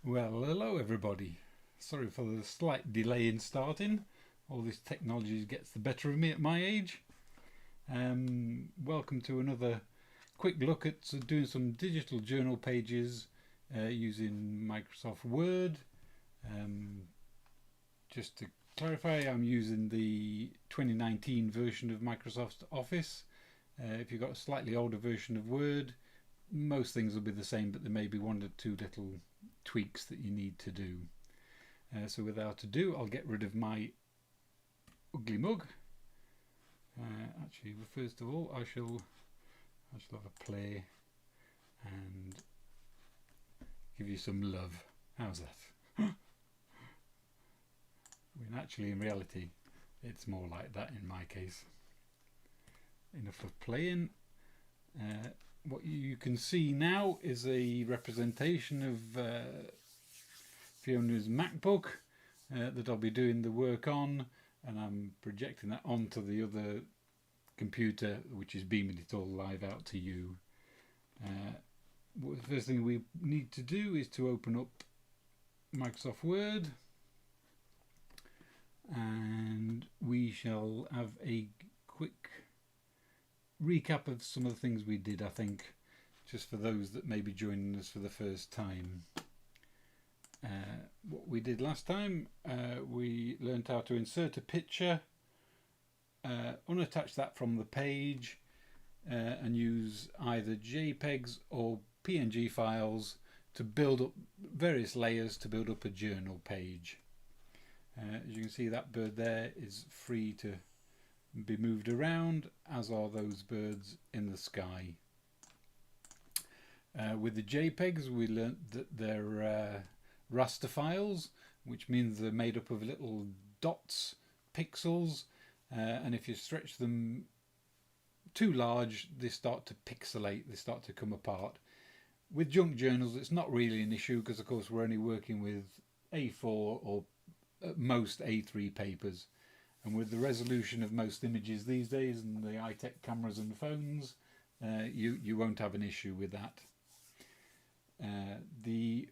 Well, hello everybody. Sorry for the slight delay in starting. All this technology gets the better of me at my age. Welcome to another quick look at doing some digital journal pages using Microsoft Word. Just to clarify, I'm using the 2019 version of Microsoft Office. If you've got a slightly older version of Word, most things will be the same, but there may be one or two little tweaks that you need to do. So without ado, I'll get rid of my ugly mug. Actually, first of all, I shall have a play and give you some love. How's that? When actually, in reality, it's more like that in my case. Enough of playing. What you can see now is a representation of Fiona's MacBook that I'll be doing the work on, and I'm projecting that onto the other computer, which is beaming it all live out to you. The first thing we need to do is to open up Microsoft Word, and we shall have a quick recap of some of the things we did, I think, just for those that may be joining us for the first time. What we did last time, we learned how to insert a picture, unattach that from the page, and use either JPEGs or PNG files to build up various layers to build up a journal page. As you can see, that bird there is free to be moved around, as are those birds in the sky. With the JPEGs, we learnt that they're raster files, which means they're made up of little dots, pixels, and if you stretch them too large, they start to pixelate, they start to come apart. With junk journals, it's not really an issue because, of course, we're only working with A4 or at most A3 papers. And with the resolution of most images these days and the high-tech cameras and phones, you won't have an issue with that. The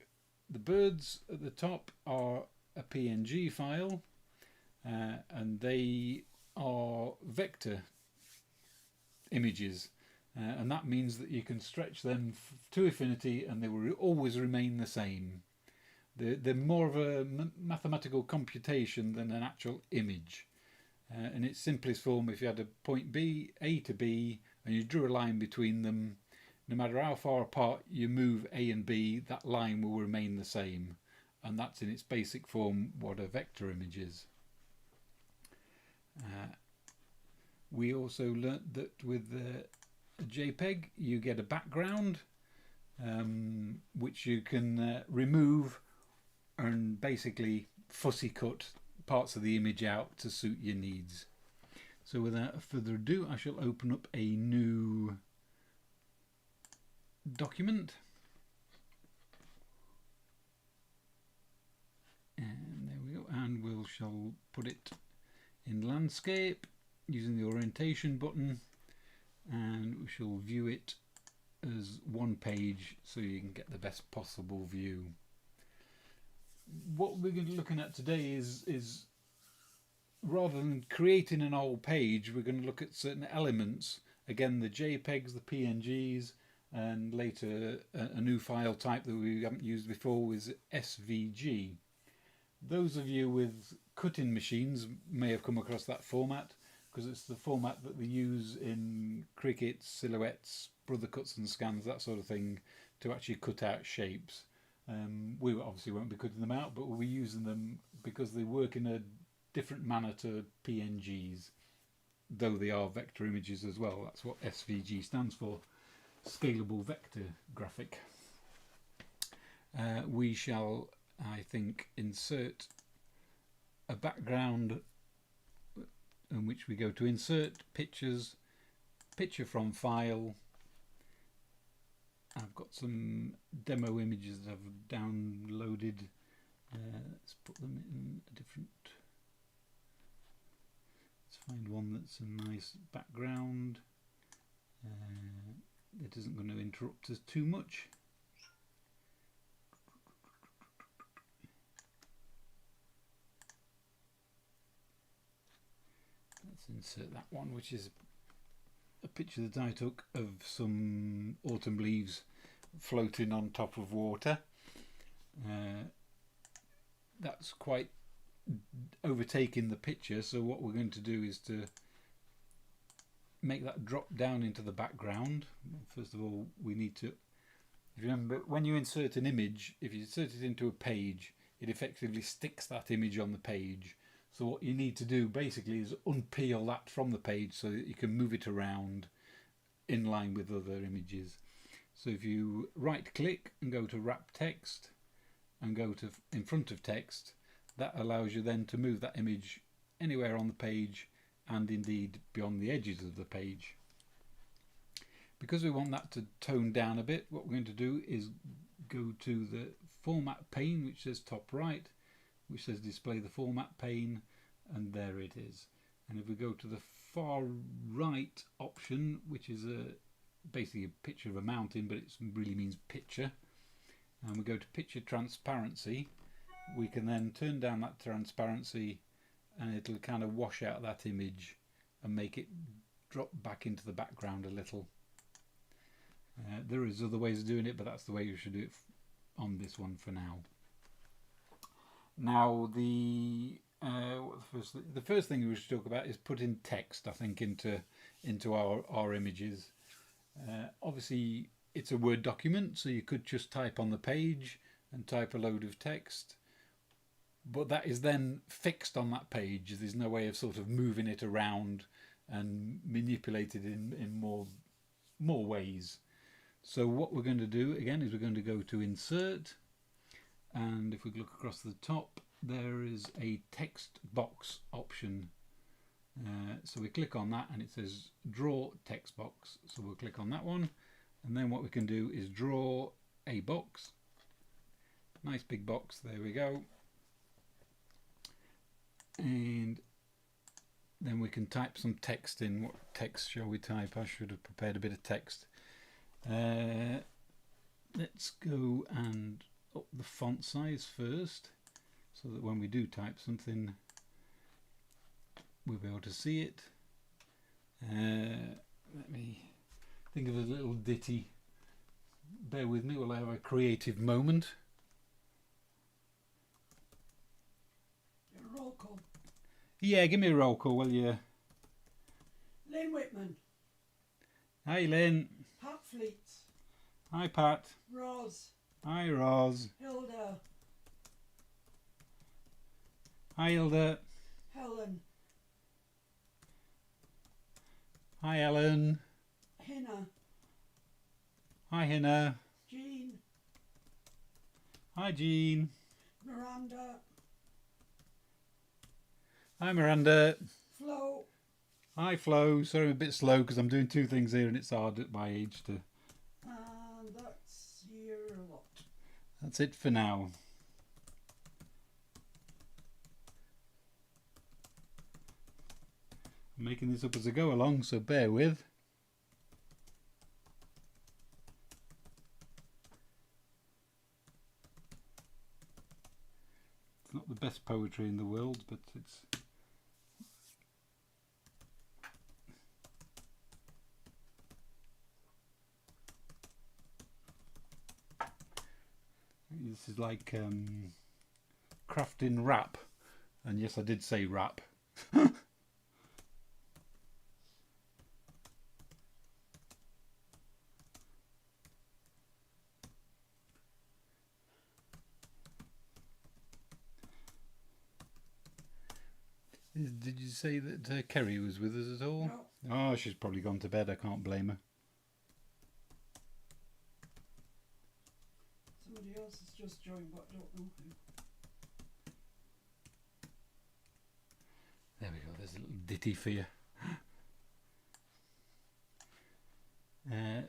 birds at the top are a PNG file, and they are vector images, and that means that you can stretch them to infinity and they will always remain the same. They're more of a mathematical computation than an actual image. In its simplest form, if you had a point B, A to B, and you drew a line between them, no matter how far apart you move A and B, that line will remain the same. And that's in its basic form what a vector image is. We also learnt that with a JPEG, you get a background, which you can remove and basically fussy cut parts of the image out to suit your needs. So without further ado, I shall open up a new document, and there we go, and we shall put it in landscape using the orientation button, and we shall view it as one page so you can get the best possible view. What we're going to be looking at today is rather than creating an whole page, we're going to look at certain elements. Again, the JPEGs, the PNGs, and later a new file type that we haven't used before is SVG. Those of you with cutting machines may have come across that format because it's the format that they use in crickets, silhouettes, brother cuts and scans, that sort of thing, to actually cut out shapes. We obviously won't be cutting them out, but we'll be using them because they work in a different manner to PNGs, though they are vector images as well. That's what SVG stands for, Scalable Vector Graphic. We shall, I think, insert a background in which we go to Insert, Pictures, Picture from File. I've got some demo images that I've downloaded. Let's put them in a different. Let's find one that's a nice background. It isn't going to interrupt us too much. Let's insert that one, which is a picture that I took of some autumn leaves floating on top of water. That's quite overtaking the picture, so what we're going to do is to make that drop down into the background. First of all, we need to remember, when you insert an image, if you insert it into a page, it effectively sticks that image on the page. So what you need to do basically is unpeel that from the page so that you can move it around in line with other images. So if you right click and go to wrap text and go to in front of text, that allows you then to move that image anywhere on the page and indeed beyond the edges of the page. Because we want that to tone down a bit, what we're going to do is go to the format pane, which says top right, which says display the format pane, and there it is. And if we go to the far right option, which is basically a picture of a mountain, but it really means picture, and we go to picture transparency, we can then turn down that transparency and it'll kind of wash out that image and make it drop back into the background a little. There is other ways of doing it, but that's the way you should do it on this one for now. Now the first thing we should talk about is putting text, I think, into our images. Obviously it's a Word document, so you could just type on the page and type a load of text, but that is then fixed on that page. There's no way of sort of moving it around and manipulate it in more ways. So what we're going to do again is we're going to go to insert, and if we look across the top, there is a text box option. So we click on that and it says draw text box, so we'll click on that one, and then what we can do is draw a box, nice big box, there we go, and then we can type some text in. What text shall we type? I should have prepared a bit of text. Let's go and up the font size first, so that when we do type something we'll be able to see it. Let me think of a little ditty. Bear with me while I have a creative moment. Roll call. Yeah, give me a roll call, will you? Lynn Whitman. Hi Lynn. Pat Fleet. Hi Pat. Roz. Hi Roz. Hilda. Hi Hilda. Helen. Hi Ellen. Hinna. Hi Hinna. Jean. Hi Jean. Miranda. Hi Miranda. Flo. Hi Flo. Sorry I'm a bit slow because I'm doing two things here and it's hard at my age to... And that's your lot. That's it for now. I'm making this up as I go along, so bear with. It's not the best poetry in the world, but it's... This is like crafting wrap, and yes, I did say wrap. Did you say that Kerry was with us at all? No. Oh, she's probably gone to bed. I can't blame her. Somebody else has just joined, but I don't know who. There we go. There's a little ditty for you.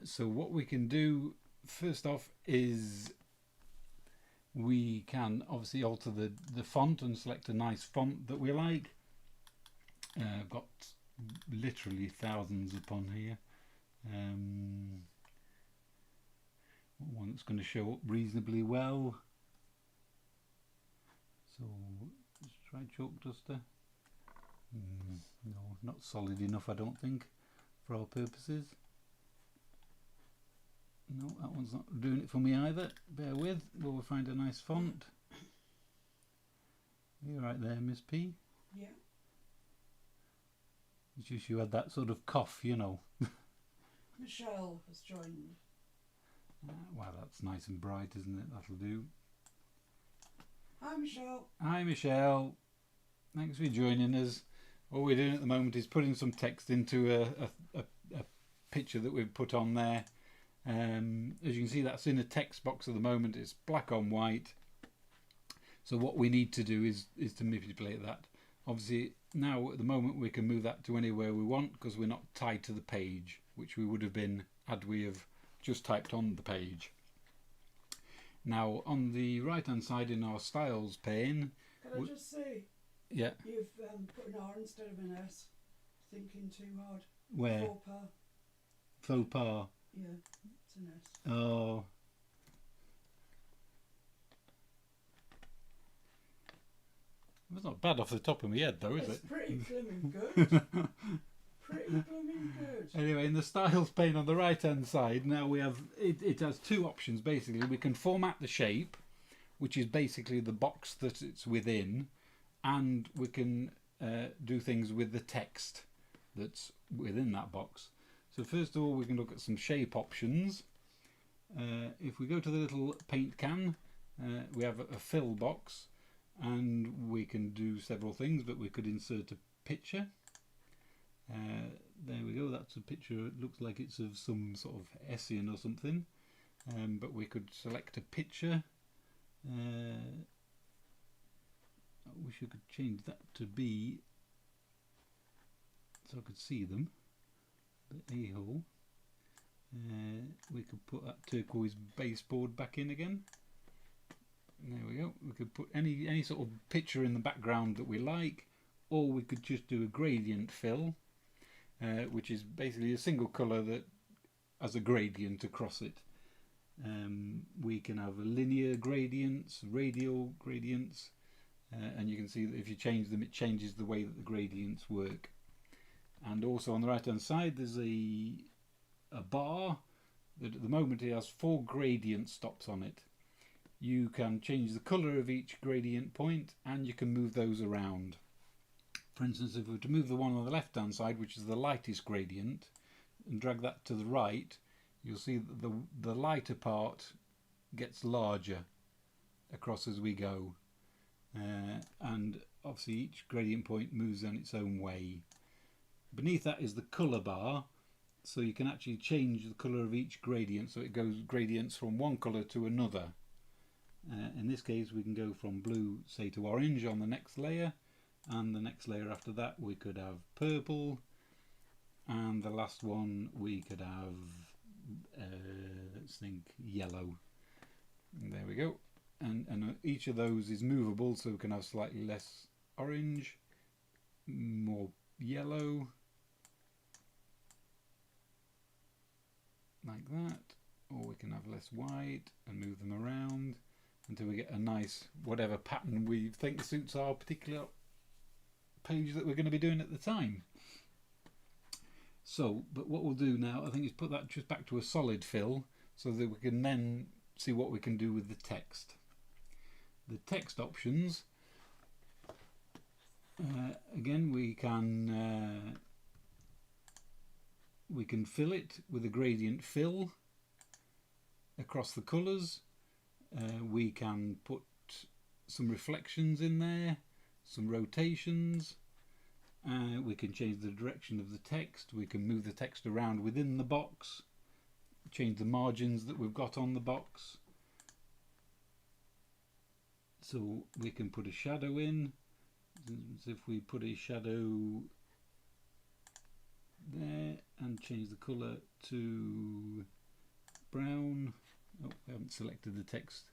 So what we can do first off is we can obviously alter the font and select a nice font that we like. I've got literally thousands upon here. One that's going to show up reasonably well. So let's try Chalk Duster. No, not solid enough, I don't think, for our purposes. No, that one's not doing it for me either. Bear with, we'll find a nice font. You're right there, Miss P. Yeah. It's just you had that sort of cough, you know. Michelle has joined. Wow, that's nice and bright, isn't it? That'll do. Hi, Michelle. Hi, Michelle. Thanks for joining us. All we're doing at the moment is putting some text into a picture that we've put on there. As you can see, that's in a text box at the moment. It's black on white. So what we need to do is to manipulate that. Obviously, now at the moment we can move that to anywhere we want because we're not tied to the page, which we would have been had we have just typed on the page. Now on the right hand side in our styles pane, Can I just say, yeah, you've put an R instead of an S. Thinking too hard. where Faux pas. faux pas. Yeah, it's an S. Oh, it's not bad off the top of my head though, is It's it? pretty blooming good. Pretty blooming good. Anyway, in the styles pane on the right hand side, now we have it has two options basically. We can format the shape, which is basically the box that it's within, and we can do things with the text that's within that box. So first of all, we can look at some shape options. If we go to the little paint can, we have a fill box, and we can do several things, but we could insert a picture. There we go, that's a picture. It looks like it's of some sort of Essien or something, but we could select a picture. I wish I could change that to be so I could see them. The A-hole. We could put that turquoise baseboard back in again. There we go. We could put any sort of picture in the background that we like, or we could just do a gradient fill, which is basically a single colour that has a gradient across it. We can have linear gradients, radial gradients, and you can see that if you change them, it changes the way that the gradients work. And also on the right hand side, there's a bar that at the moment it has 4 gradient stops on it. You can change the colour of each gradient point, and you can move those around. For instance, if we were to move the one on the left hand side, which is the lightest gradient, and drag that to the right, you'll see that the lighter part gets larger across as we go, and obviously each gradient point moves in its own way. Beneath that is the colour bar, so you can actually change the colour of each gradient, so it goes gradients from one colour to another. In this case we can go from blue, say, to orange on the next layer, and the next layer after that we could have purple, and the last one we could have let's think, yellow. And there we go. And each of those is movable, so we can have slightly less orange, more yellow, like that, or we can have less white and move them around until we get a nice whatever pattern we think suits our particular page that we're going to be doing at the time. So, but what we'll do now, I think, is put that just back to a solid fill so that we can then see what we can do with the text. The text options, again, we can fill it with a gradient fill across the colours. We can put some reflections in there, some rotations. We can change the direction of the text. We can move the text around within the box, change the margins that we've got on the box. So we can put a shadow in. So if we put a shadow there and change the colour to brown. Oh, I haven't selected the text.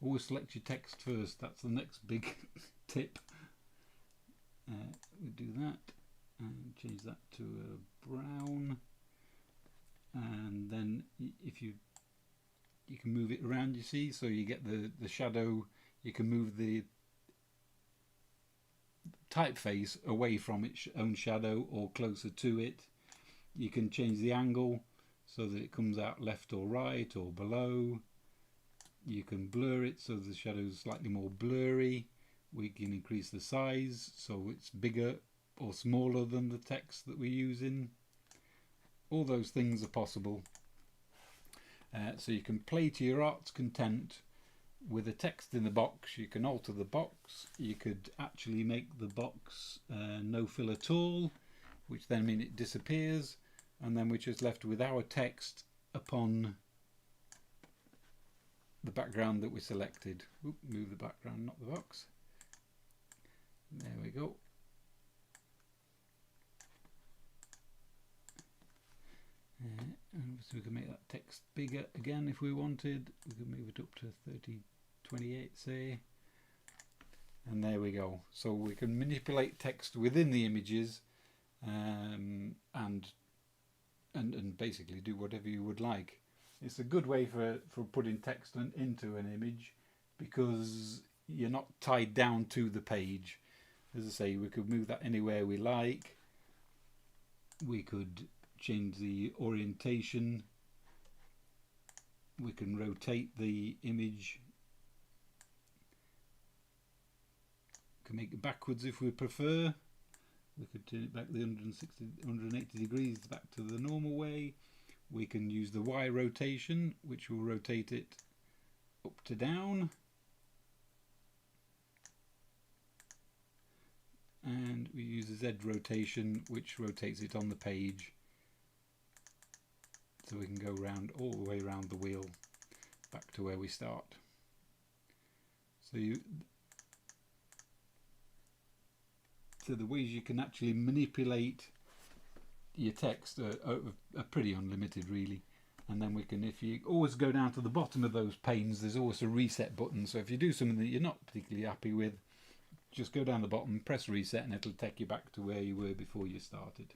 Always select your text first. That's the next big tip. We do that and change that to a brown, and then if you can move it around, you see, so you get the shadow. You can move the typeface away from its own shadow or closer to it. You can change the angle so that it comes out left or right or below. You can blur it so the shadow is slightly more blurry. We can increase the size so it's bigger or smaller than the text that we're using. All those things are possible. So you can play to your heart's content with the text in the box. You can alter the box. You could actually make the box no fill at all, which then means it disappears, and then we're just left with our text upon the background that we selected. Oop, move the background, not the box. There we go. And so we can make that text bigger again if we wanted. We could move it up to 3028, say. And there we go. So we can manipulate text within the images and basically do whatever you would like. It's a good way for putting text into an image because you're not tied down to the page. As I say, we could move that anywhere we like. We could change the orientation. We can rotate the image. We can make it backwards if we prefer. We could turn it back the 180 degrees back to the normal way. We can use the Y rotation, which will rotate it up to down. And we use the Z rotation, which rotates it on the page. So we can go round all the way around the wheel back to where we start. So the ways you can actually manipulate your text are pretty unlimited, really. And then we can, if you always go down to the bottom of those panes, there's always a reset button. So if you do something that you're not particularly happy with, just go down the bottom, press reset, and it'll take you back to where you were before you started.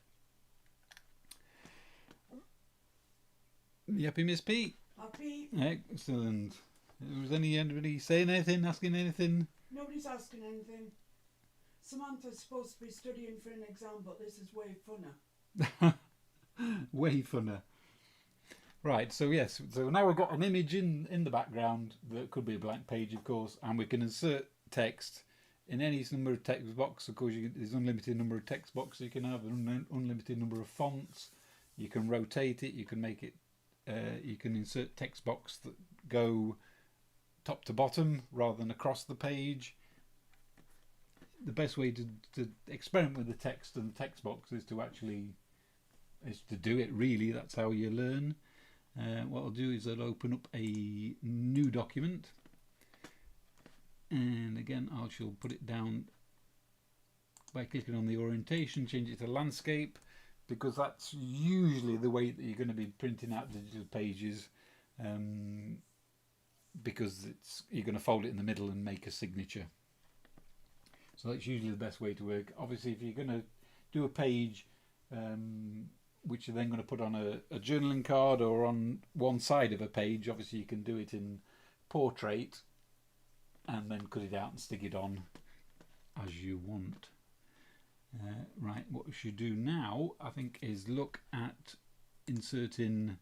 You happy, Miss P? Happy. Excellent. Was anybody saying anything, asking anything? Nobody's asking anything. Samantha's supposed to be studying for an exam, but this is way funner. Way funner. Right, so yes, so now we've got an image in the background that could be a blank page, of course, and we can insert text in any number of text box. Of course, there's unlimited number of text boxes you can have, an unlimited number of fonts. You can rotate it, you can make it, you can insert text box that go top to bottom rather than across the page. The best way to experiment with the text and the text box is to do it, really. That's how you learn. What I'll do is I'll open up a new document, and again I shall put it down by clicking on the orientation, change it to landscape, because that's usually the way that you're going to be printing out digital pages, because you're going to fold it in the middle and make a signature. So that's usually the best way to work. Obviously, if you're going to do a page which you're then going to put on a journaling card or on one side of a page, obviously you can do it in portrait and then cut it out and stick it on as you want. Right, what we should do now, I think, is look at inserting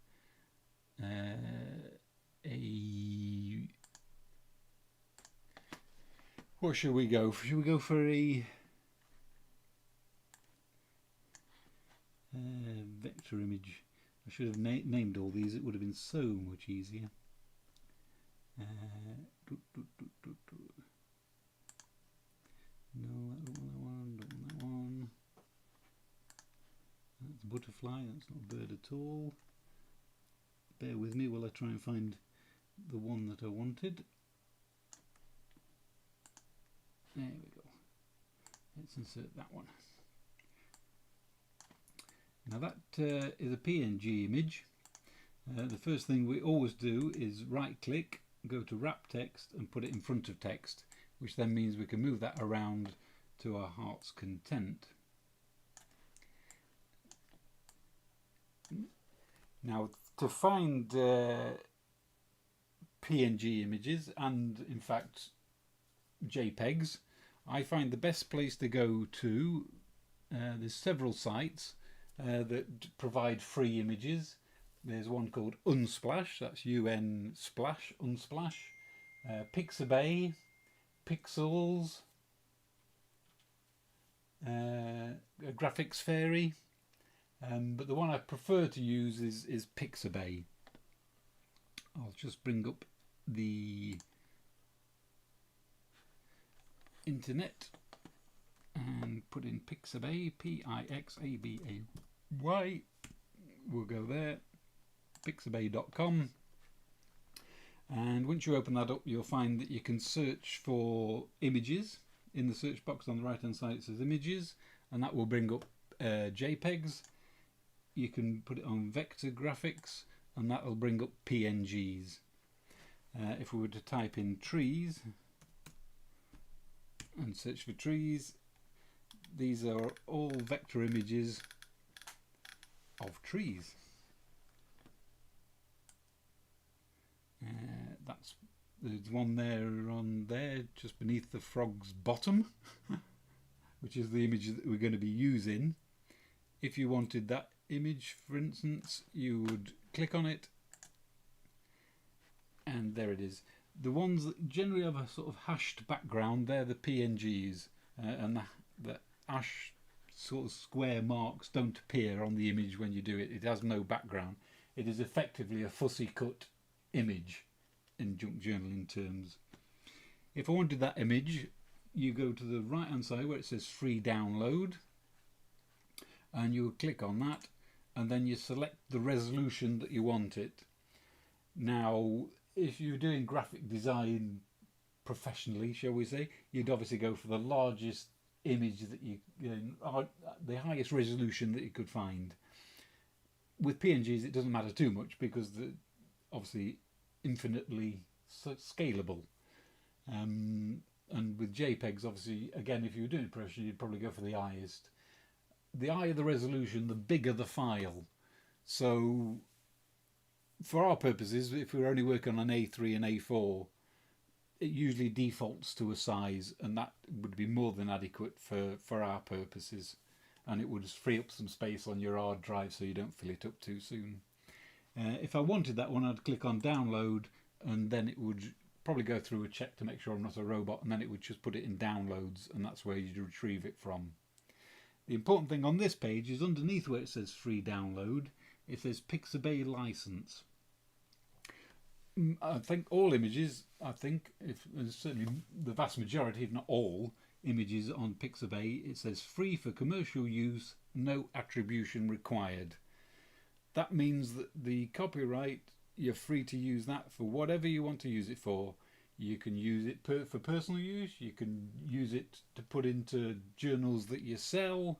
what should we go for? Should we go for a vector image? I should have named all these, it would have been so much easier. No, I don't want that one. That's a butterfly, that's not a bird at all. Bear with me while I try and find the one that I wanted. There we go. Let's insert that one. Now that is a PNG image. The first thing we always do is right click, go to wrap text and put it in front of text, which then means we can move that around to our heart's content. Now to find PNG images, and in fact JPEGs, I find the best place to go to, there's several sites that provide free images. There's one called Unsplash, that's UN Splash, Unsplash, Pixabay, Pixels, Graphics Fairy, but the one I prefer to use is Pixabay. I'll just bring up the internet and put in Pixabay, Pixabay. We'll go there, pixabay.com, and once you open that up you'll find that you can search for images. In the search box on the right hand side it says images, and that will bring up JPEGs. You can put it on vector graphics and that will bring up PNGs. If we were to type in trees and search for trees, these are all vector images of trees. There's one there on there just beneath the frog's bottom, which is the image that we're going to be using. If you wanted that image, for instance, you would click on it and there it is. The ones that generally have a sort of hashed background, they're the PNGs, and the hash sort of square marks don't appear on the image when you do it. It has no background. It is effectively a fussy cut image in junk journaling terms. If I wanted that image, you go to the right hand side where it says free download and you click on that, and then you select the resolution that you want it. Now if you're doing graphic design professionally, shall we say, you'd obviously go for the largest image that the highest resolution that you could find. With PNGs it doesn't matter too much because they're obviously infinitely scalable, and with JPEGs obviously, again, if you were doing it professionally you'd probably go for the highest. The higher the resolution, the bigger the file. So for our purposes, if we're only working on A3 and A4, it usually defaults to a size, and that would be more than adequate for our purposes, and it would just free up some space on your hard drive so you don't fill it up too soon. If I wanted that one, I'd click on download, and then it would probably go through a check to make sure I'm not a robot, and then it would just put it in downloads, and that's where you'd retrieve it from. The important thing on this page is underneath where it says free download, it says Pixabay license. I think all images, if certainly the vast majority, if not all, images on Pixabay, it says free for commercial use, no attribution required. That means that the copyright, you're free to use that for whatever you want to use it for. You can use it for personal use, you can use it to put into journals that you sell.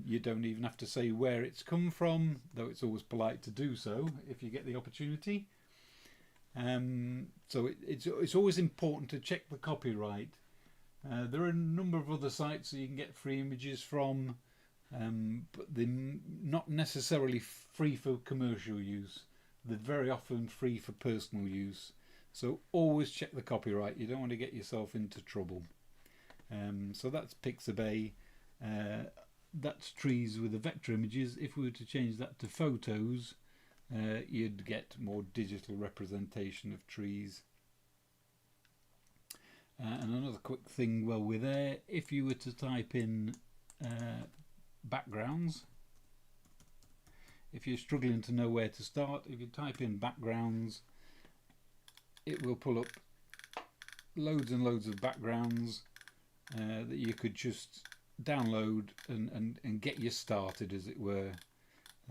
You don't even have to say where it's come from, though it's always polite to do so if you get the opportunity. So it's always important to check the copyright. There are a number of other sites that you can get free images from, but they're not necessarily free for commercial use. They're very often free for personal use. So always check the copyright. You don't want to get yourself into trouble. So that's Pixabay. That's trees with the vector images. If we were to change that to photos, you'd get more digital representation of trees. And another quick thing while we're there, if you were to type in backgrounds, if you're struggling to know where to start, if you type in backgrounds, it will pull up loads and loads of backgrounds that you could just download and get you started, as it were.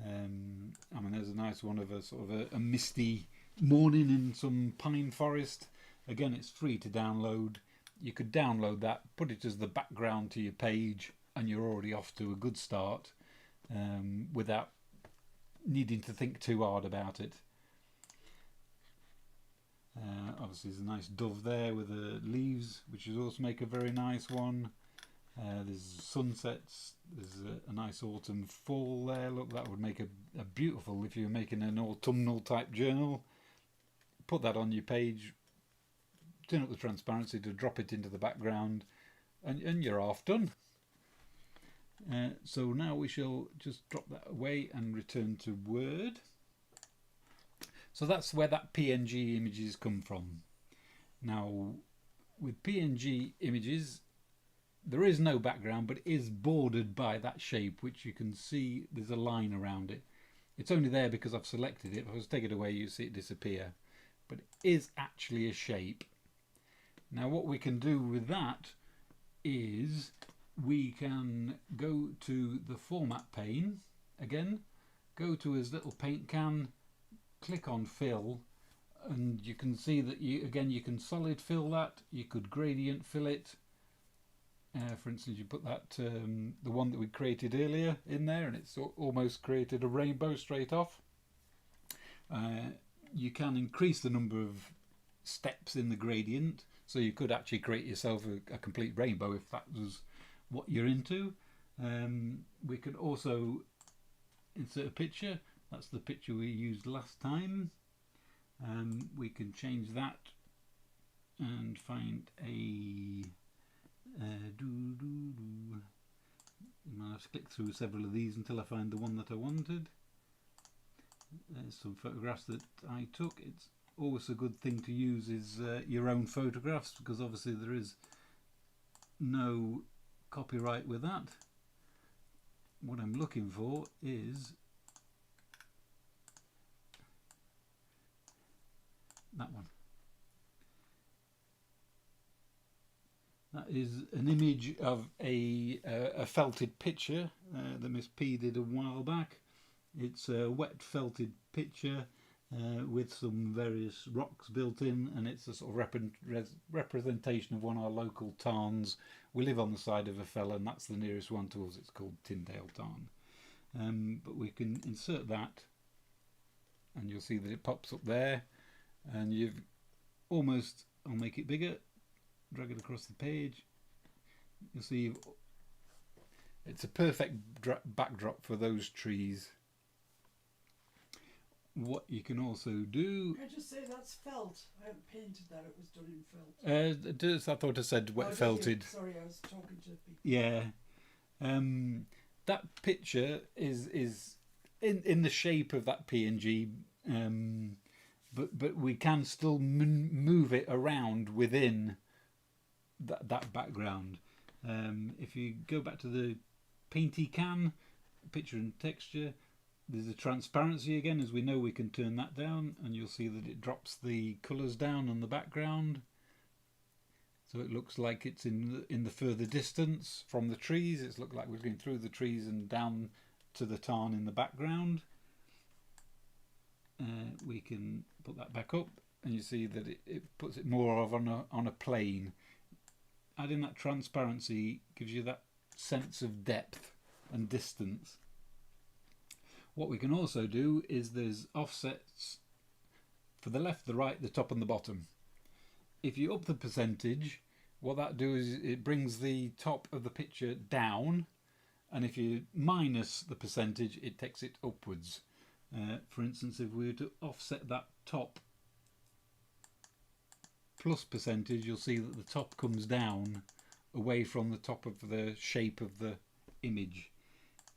I mean, there's a nice one of a sort of a misty morning in some pine forest. Again, it's free to download. You could download that, put it as the background to your page, and you're already off to a good start without needing to think too hard about it. Obviously there's a nice dove there with the leaves, which would also make a very nice one. There's sunsets, there's a nice autumn fall there. Look, that would make a beautiful, if you're making an autumnal type journal, put that on your page, turn up the transparency to drop it into the background, and you're half done. So now we shall just drop that away and return to Word. So that's where that PNG images come from. Now with PNG images there is no background, but it is bordered by that shape, which you can see there's a line around it. It's only there because I've selected it. If I was to take it away, you see it disappear, but it is actually a shape. Now what we can do with that is we can go to the format pane again, go to his little paint can, click on fill, and you can see that you can solid fill that, you could gradient fill it. For instance, you put that the one that we created earlier in there, and it's almost created a rainbow straight off. You can increase the number of steps in the gradient, so you could actually create yourself a complete rainbow if that was what you're into. We can also insert a picture. That's the picture we used last time. We can change that and find a I'll have to click through several of these until I find the one that I wanted. There's some photographs that I took. It's always a good thing to use is your own photographs, because obviously there is no copyright with that. What I'm looking for is that one. That is an image of a felted picture that Miss P did a while back. It's a wet felted picture with some various rocks built in, and it's a sort of representation of one of our local tarns. We live on the side of a fell, and that's the nearest one to us. It's called Tyndale Tarn. But we can insert that, and you'll see that it pops up there, and you've almost, I'll make it bigger, drag it across the page. You'll see it's a perfect backdrop for those trees. What you can also do... Can I just say that's felt? I haven't painted that, it was done in felt. I thought I said wet felted. Sorry, I was talking to people. Yeah. That picture is in the shape of that PNG, but we can still move it around within that background. If you go back to the painty can, picture and texture, there's a transparency again. As we know, we can turn that down, and you'll see that it drops the colours down on the background, so it looks like it's in the further distance from the trees. It's looked like we're going through the trees and down to the tarn in the background. We can put that back up, and you see that it puts it more of on a plane. Adding that transparency gives you that sense of depth and distance. What we can also do is there's offsets for the left, the right, the top and the bottom. If you up the percentage, what that does is it brings the top of the picture down, and if you minus the percentage, it takes it upwards. For instance, if we were to offset that top plus percentage, you'll see that the top comes down away from the top of the shape of the image.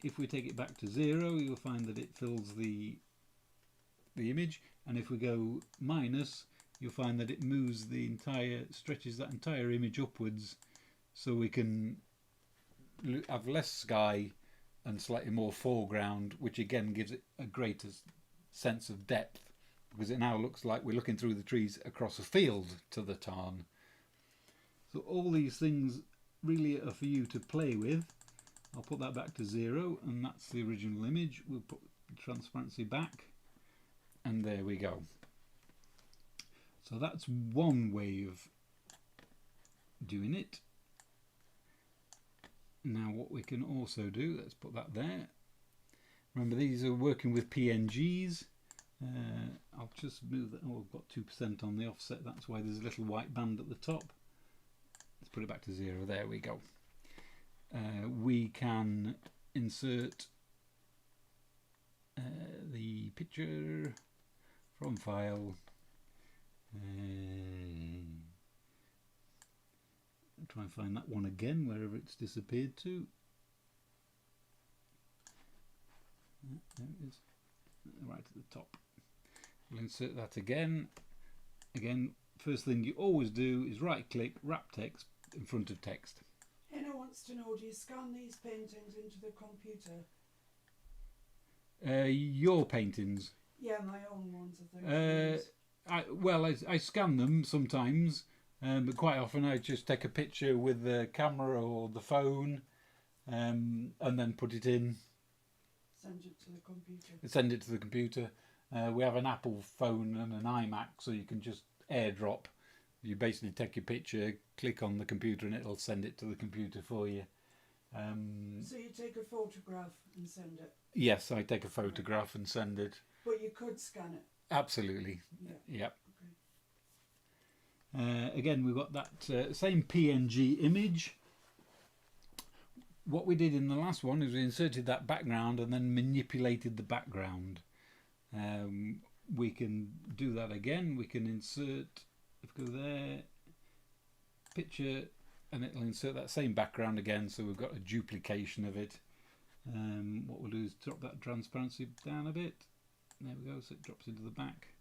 If we take it back to 0, you'll find that it fills the image, and if we go minus, you'll find that it moves stretches that entire image upwards, so we can have less sky and slightly more foreground, which again gives it a greater sense of depth, because it now looks like we're looking through the trees across a field to the tarn. So all these things really are for you to play with. I'll put that back to 0, and that's the original image. We'll put the transparency back, and there we go. So that's one way of doing it. Now what we can also do, let's put that there. Remember, these are working with PNGs. I'll just move that. Oh, I've got 2% on the offset. That's why there's a little white band at the top. Let's put it back to 0. There we go. We can insert the picture from file. Try try and find that one again, wherever it's disappeared to. There it is, right at the top. We'll insert that again. Again, first thing you always do is right click, wrap text in front of text. Hannah wants to know, do you scan these paintings into the computer? Your paintings? Yeah, my own ones, I think. I scan them sometimes, but quite often I just take a picture with the camera or the phone, and then put it in. Send it to the computer. Send it to the computer. We have an Apple phone and an iMac, so you can just airdrop. You basically take your picture, click on the computer, and it'll send it to the computer for you. So you take a photograph and send it? Yes, I take a photograph and send it. But you could scan it? Absolutely. Yeah. Yep. Okay. Again, we've got that same PNG image. What we did in the last one is we inserted that background and then manipulated the background. We can do that again. We can insert, if we go there, picture, and it'll insert that same background again, so we've got a duplication of it. What we'll do is drop that transparency down a bit. There we go, so it drops into the back.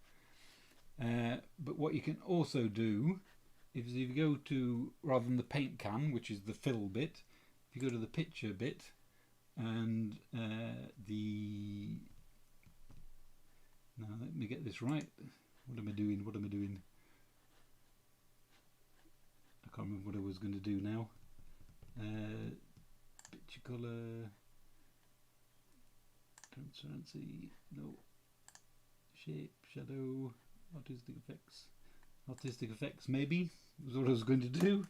But what you can also do is if you go to, rather than the paint can, which is the fill bit, if you go to the picture bit and now let me get this right. What am I doing? I can't remember what I was going to do now. Picture colour, transparency, no, shape, shadow, artistic effects maybe was what I was going to do.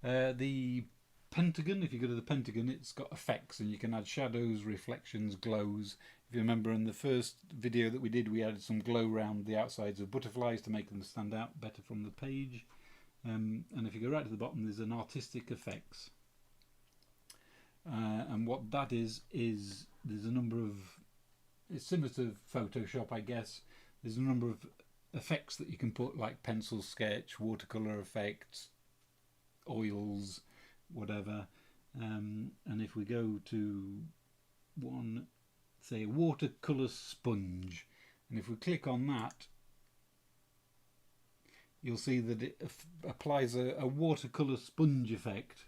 The pentagon, if you go to the pentagon, it's got effects and you can add shadows, reflections, glows. If you remember in the first video that we did, we added some glow around the outsides of butterflies to make them stand out better from the page. And if you go right to the bottom, there's an artistic effects. And what that is there's a number of, it's similar to Photoshop, I guess. There's a number of effects that you can put, like pencil sketch, watercolor effects, oils, whatever. And if we go to one, say a watercolor sponge, and if we click on that, you'll see that it applies a watercolor sponge effect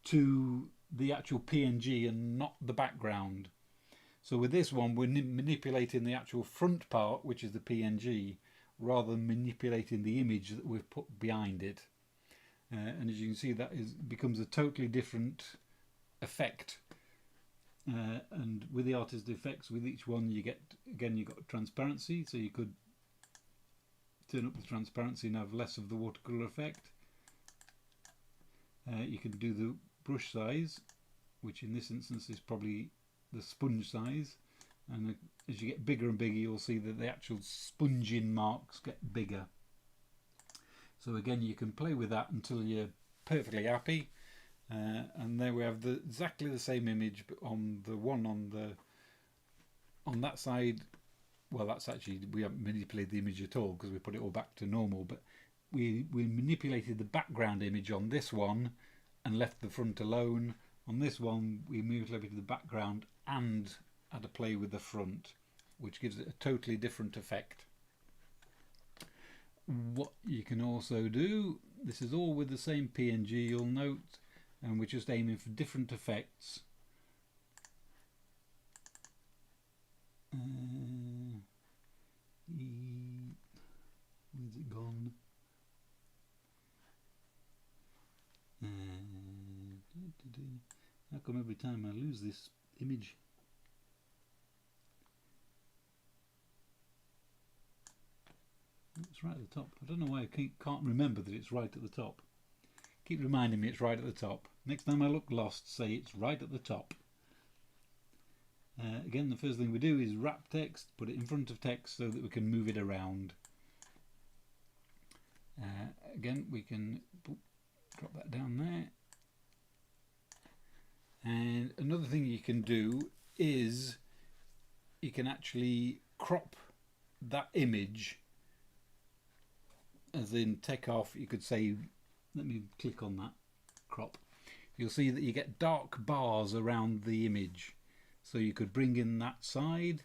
to the actual PNG and not the background. So with this one, we're manipulating the actual front part, which is the PNG, rather than manipulating the image that we've put behind it. And as you can see, that becomes a totally different effect. And with the artist effects, with each one you get, again, you've got transparency, so you could turn up the transparency and have less of the watercolor effect. You can do the brush size, which in this instance is probably the sponge size, and as you get bigger and bigger, you'll see that the actual sponging marks get bigger. So again, you can play with that until you're perfectly happy. And there we have exactly the same image, but on the one on that side, well, that's actually, we haven't manipulated the image at all because we put it all back to normal, but we manipulated the background image on this one and left the front alone. On this one, we manipulated the background and had a play with the front, which gives it a totally different effect. What you can also do, this is all with the same PNG, you'll note, and we're just aiming for different effects. Where's it gone? How come every time I lose this image? It's right at the top. I don't know why I can't remember that it's right at the top. Keep reminding me it's right at the top. Next time I look lost, say it's right at the top. Again, the first thing we do is wrap text, put it in front of text so that we can move it around. Again, we can drop that down there. And another thing you can do is you can actually crop that image, as in take off, you could say, let me click on that crop, you'll see that you get dark bars around the image. So you could bring in that side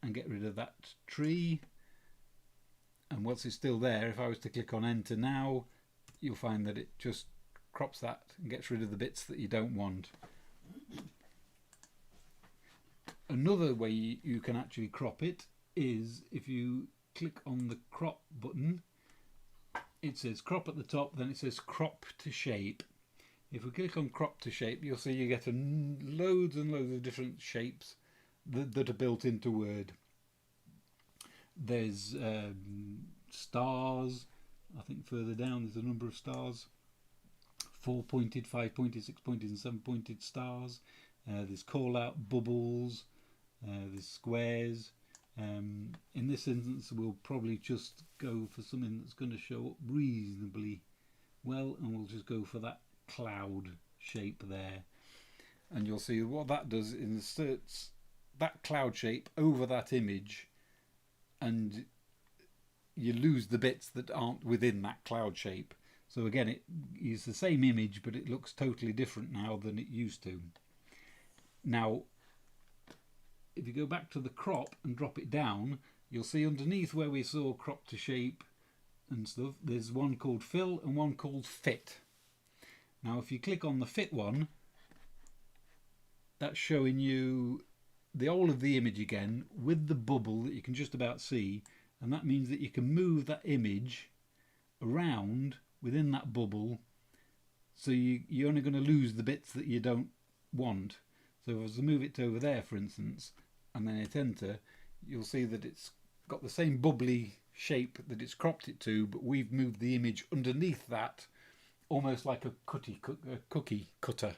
and get rid of that tree. And once it's still there, if I was to click on enter now, you'll find that it just crops that and gets rid of the bits that you don't want. Another way you can actually crop it is if you click on the crop button, it says crop at the top, then it says crop to shape. If we click on crop to shape, you'll see you get loads and loads of different shapes that are built into Word. There's stars. I think further down there's a number of stars. 4-pointed, 5-pointed, 6-pointed and 7-pointed stars. There's call out bubbles. There's squares. In this instance we'll probably just go for something that's going to show up reasonably well, and we'll just go for that cloud shape there. And you'll see what that does is inserts that cloud shape over that image, and you lose the bits that aren't within that cloud shape. So again, it is the same image, but it looks totally different now than it used to. Now, if you go back to the crop and drop it down, you'll see underneath where we saw crop to shape and stuff, there's one called fill and one called fit. Now, if you click on the fit one, that's showing you the whole of the image again with the bubble that you can just about see, and that means that you can move that image around within that bubble, so you're only going to lose the bits that you don't want. So if I was to move it to over there, for instance, and then hit enter, you'll see that it's got the same bubbly shape that it's cropped it to, but we've moved the image underneath that, almost like a cookie cutter.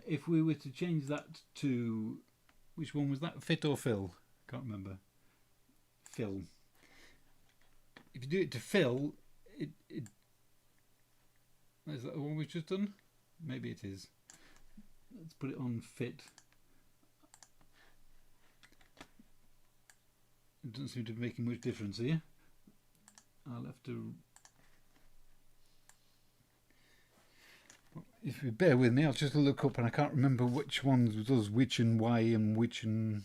If we were to change that to, which one was that, fit or fill? Can't remember. Fill. If you do it to fill, is that the one we've just done? Maybe it is. Let's put it on fit. It doesn't seem to be making much difference here. I'll have to, if you bear with me, I'll just look up, and I can't remember which one does which and why and which and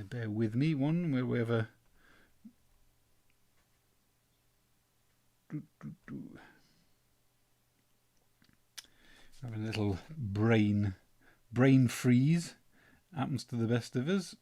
bear with me, one wherever. Having a little brain freeze. Happens to the best of us.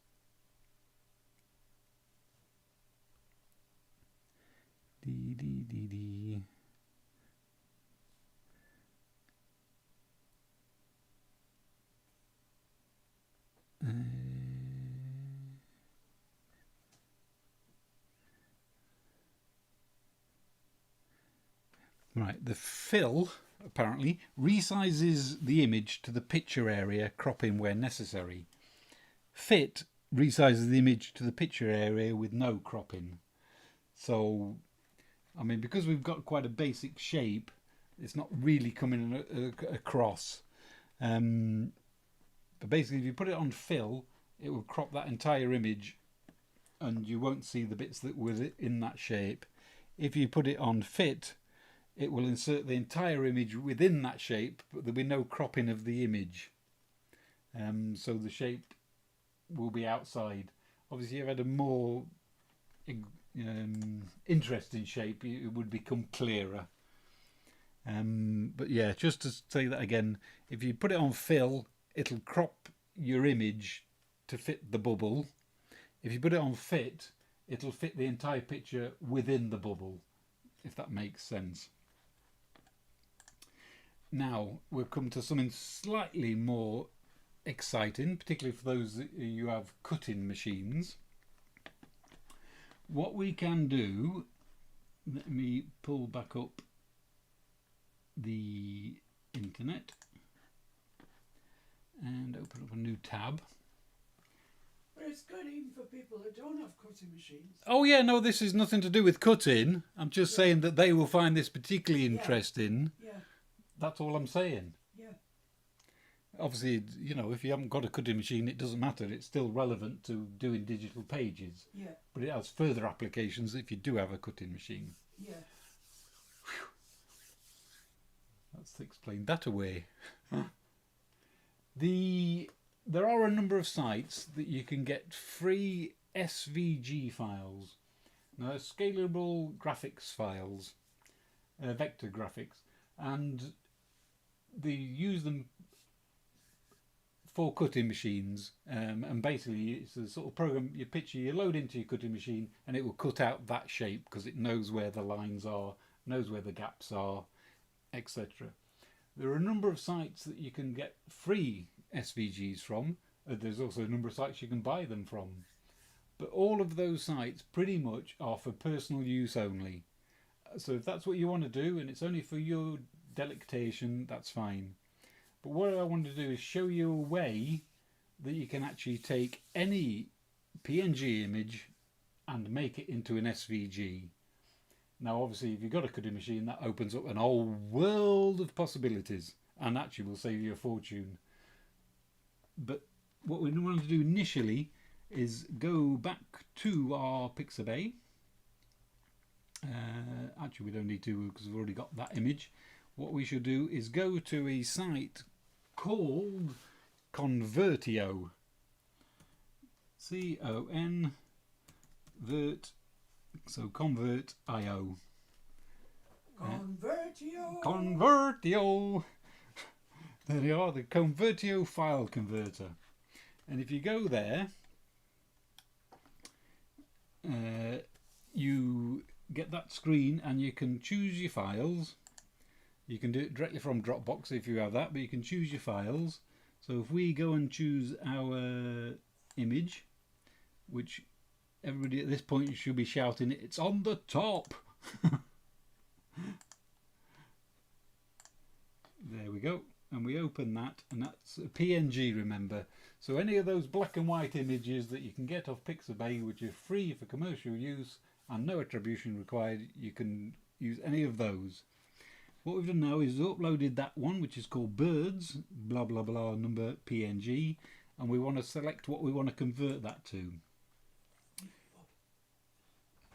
Right, the fill apparently resizes the image to the picture area, cropping where necessary. Fit resizes the image to the picture area with no cropping. So, I mean, because we've got quite a basic shape, it's not really coming across. But basically, if you put it on fill, it will crop that entire image, and you won't see the bits that were in that shape. If you put it on fit, it will insert the entire image within that shape, but there'll be no cropping of the image. So the shape will be outside. Obviously, if you had a more interesting shape, it would become clearer. But yeah, just to say that again, if you put it on fill, it'll crop your image to fit the bubble. If you put it on fit, it'll fit the entire picture within the bubble, if that makes sense. Now we've come to something slightly more exciting, particularly for those that you have cutting machines. What we can do, let me pull back up the internet and open up a new tab. But it's good even for people who don't have cutting machines. Oh yeah, no, this is nothing to do with cutting. I'm just saying that they will find this particularly interesting. Yeah. That's all I'm saying. Yeah. Obviously, you know, if you haven't got a cutting machine, it doesn't matter. It's still relevant to doing digital pages. Yeah. But it has further applications if you do have a cutting machine. Yeah. Let's explain that away. There are a number of sites that you can get free SVG files. Now, scalable graphics files, vector graphics, and they use them for cutting machines. And basically, it's a sort of program, your picture you load into your cutting machine, and it will cut out that shape because it knows where the lines are, knows where the gaps are, etc. There are a number of sites that you can get free SVGs from. There's also a number of sites you can buy them from. But all of those sites pretty much are for personal use only. So if that's what you want to do and it's only for your delectation, that's fine. But what I want to do is show you a way that you can actually take any PNG image and make it into an SVG. Now obviously if you've got a cutting machine, that opens up an whole world of possibilities and actually will save you a fortune. But what we want to do initially is go back to our Pixabay. Actually we don't need to because we've already got that image. What we should do is go to a site called Convertio. C-O-N Vert, so Convert.io. Convertio. Convertio. There they are, the Convertio file converter. And if you go there, you get that screen and you can choose your files. You can do it directly from Dropbox if you have that, but you can choose your files. So if we go and choose our image, which everybody at this point should be shouting, it's on the top. There we go. And we open that, and that's a PNG, remember. So any of those black and white images that you can get off Pixabay, which are free for commercial use and no attribution required, you can use any of those. What we've done now is uploaded that one, which is called birds, blah blah blah number PNG, and we want to select what we want to convert that to.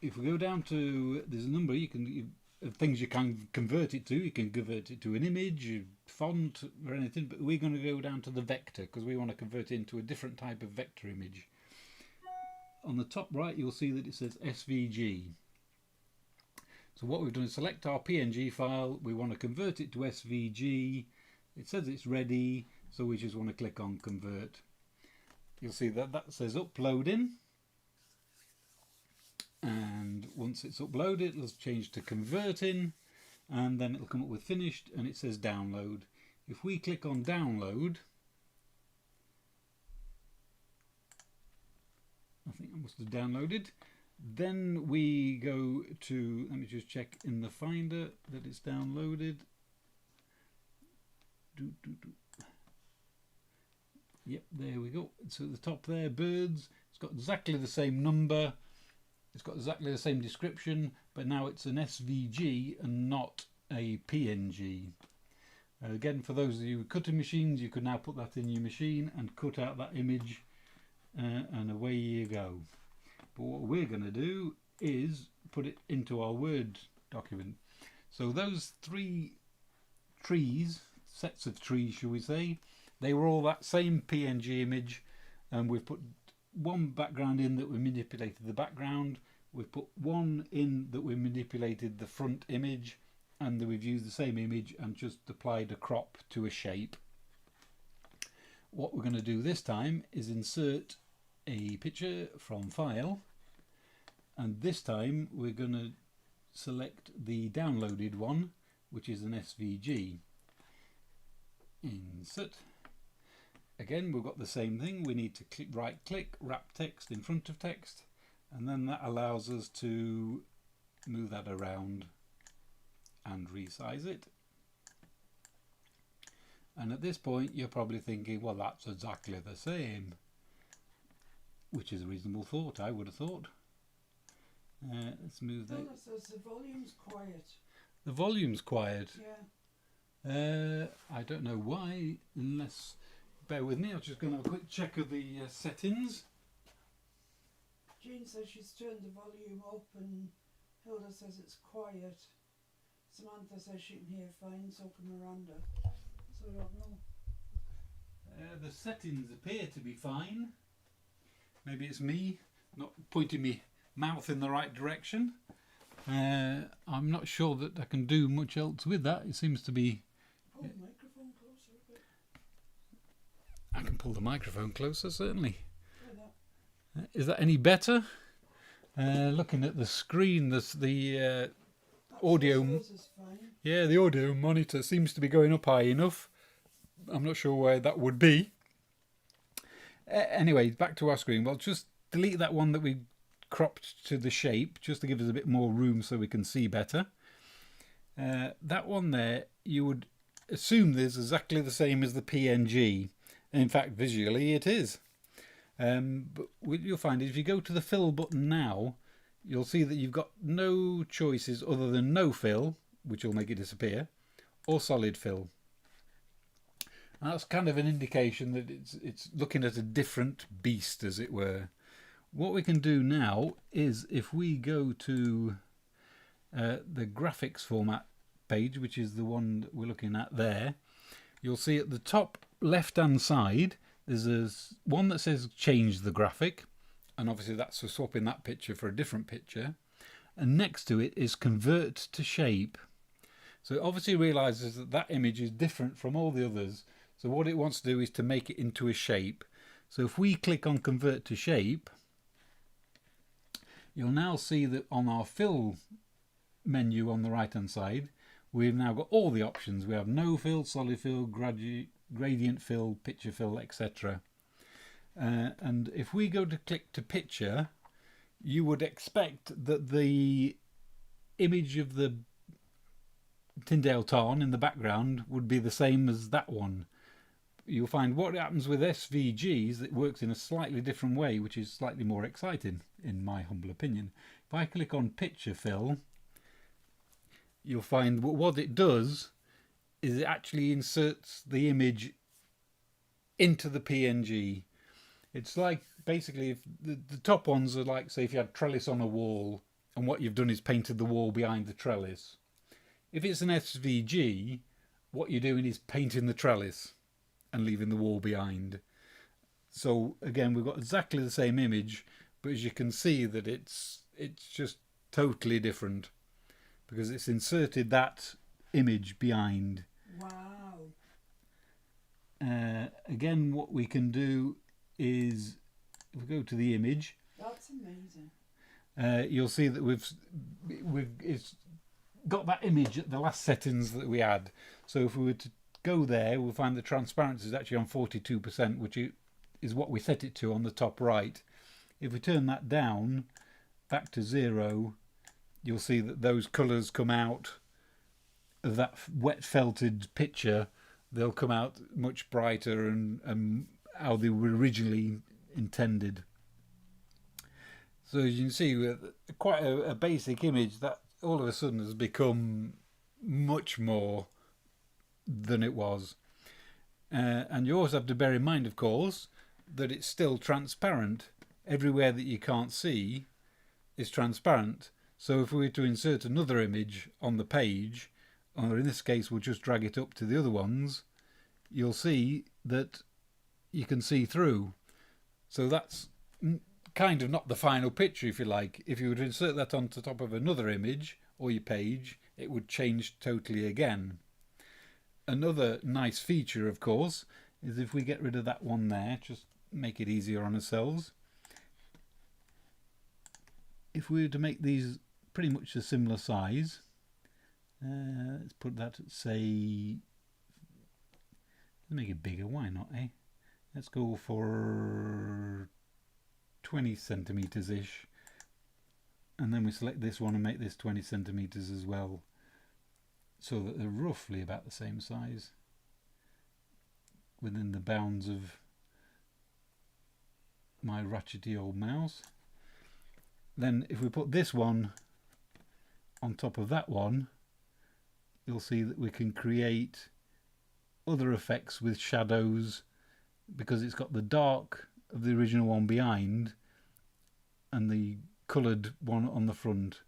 If we go down to, there's a number of things you can convert it to. You can convert it to an image, a font, or anything, but we're going to go down to the vector because we want to convert it into a different type of vector image. On the top right, you'll see that it says SVG. So what we've done is select our PNG file. We want to convert it to SVG. It says it's ready, so we just want to click on convert. You'll see that that says uploading. And once it's uploaded, it'll change to converting, and then it'll come up with finished, and it says download. If we click on download, I think I must have downloaded. Then we go to, let me just check in the Finder that it's downloaded. Yep, there we go. So at the top there, birds. It's got exactly the same number. It's got exactly the same description, but now it's an SVG and not a PNG. Again, for those of you with cutting machines, you could now put that in your machine and cut out that image, and away you go. But what we're going to do is put it into our Word document. So those three trees, sets of trees shall we say, they were all that same PNG image, and we've put one background in that we manipulated the background, we've put one in that we manipulated the front image, and then we've used the same image and just applied a crop to a shape. What we're going to do this time is insert a picture from file, and this time we're going to select the downloaded one, which is an SVG. Insert. Again, we've got the same thing. We need to right click, wrap text in front of text, and then that allows us to move that around and resize it. And at this point you're probably thinking, well, that's exactly the same, which is a reasonable thought, I would have thought. Let's move that. It says the volume's quiet. The volume's quiet. Yeah. I don't know why, unless, bear with me, I'm just going to have a quick check of the settings. Jean says she's turned the volume up and Hilda says it's quiet. Samantha says she can hear fine, so can Miranda. So I don't know. The settings appear to be fine. Maybe it's me not pointing my mouth in the right direction. I'm not sure that I can do much else with that. It seems to be... Pull the microphone closer a bit. I can pull the microphone closer, certainly. Like that. Is that any better? Looking at the screen, the audio... Is fine. Yeah, the audio monitor seems to be going up high enough. I'm not sure where that would be. Anyway, back to our screen. Well, just delete that one that we cropped to the shape, just to give us a bit more room so we can see better. That one there, you would assume there's exactly the same as the PNG. And in fact, visually it is. But what you'll find is if you go to the fill button now, you'll see that you've got no choices other than no fill, which will make it disappear, or solid fill. And that's kind of an indication that it's looking at a different beast, as it were. What we can do now is if we go to the graphics format page, which is the one that we're looking at there, you'll see at the top left hand side there's one that says change the graphic, and obviously that's for swapping that picture for a different picture, and next to it is convert to shape. So it obviously realizes that that image is different from all the others, so what it wants to do is to make it into a shape. So if we click on convert to shape, you'll now see that on our fill menu on the right hand side, we've now got all the options. We have no fill, solid fill, gradient fill, picture fill, etc. And if we go to click to picture, you would expect that the image of the Tyndale tarn in the background would be the same as that one. You'll find what happens with SVGs, it works in a slightly different way, which is slightly more exciting, in my humble opinion. If I click on picture fill, you'll find what it does is it actually inserts the image into the PNG. It's like basically if the top ones are like, say if you had trellis on a wall and what you've done is painted the wall behind the trellis. If it's an SVG, what you're doing is painting the trellis and leaving the wall behind. So again, we've got exactly the same image, but as you can see that it's just totally different because it's inserted that image behind. Wow. Again, what we can do is if we go to the image, That's amazing. you'll see that it's got that image at the last settings that we had. So if we were to go there, we'll find the transparency is actually on 42%, which is what we set it to on the top right. If we turn that down back to 0, you'll see that those colours come out of that wet felted picture. They'll come out much brighter and how they were originally intended. So as you can see, quite a basic image that all of a sudden has become much more than it was. And you always have to bear in mind, of course, that it's still transparent. Everywhere that you can't see is transparent. So if we were to insert another image on the page, or in this case we'll just drag it up to the other ones, you'll see that you can see through. So that's kind of not the final picture, if you like. If you were to insert that onto top of another image or your page, it would change totally again. Another nice feature, of course, is if we get rid of that one there, just make it easier on ourselves. If we were to make these pretty much a similar size, let's put that at, say, let's make it bigger, why not, eh? Let's go for 20 centimeters ish, and then we select this one and make this 20 centimeters as well, so that they're roughly about the same size within the bounds of my ratchety old mouse. Then if we put this one on top of that one, you'll see that we can create other effects with shadows, because it's got the dark of the original one behind and the coloured one on the front.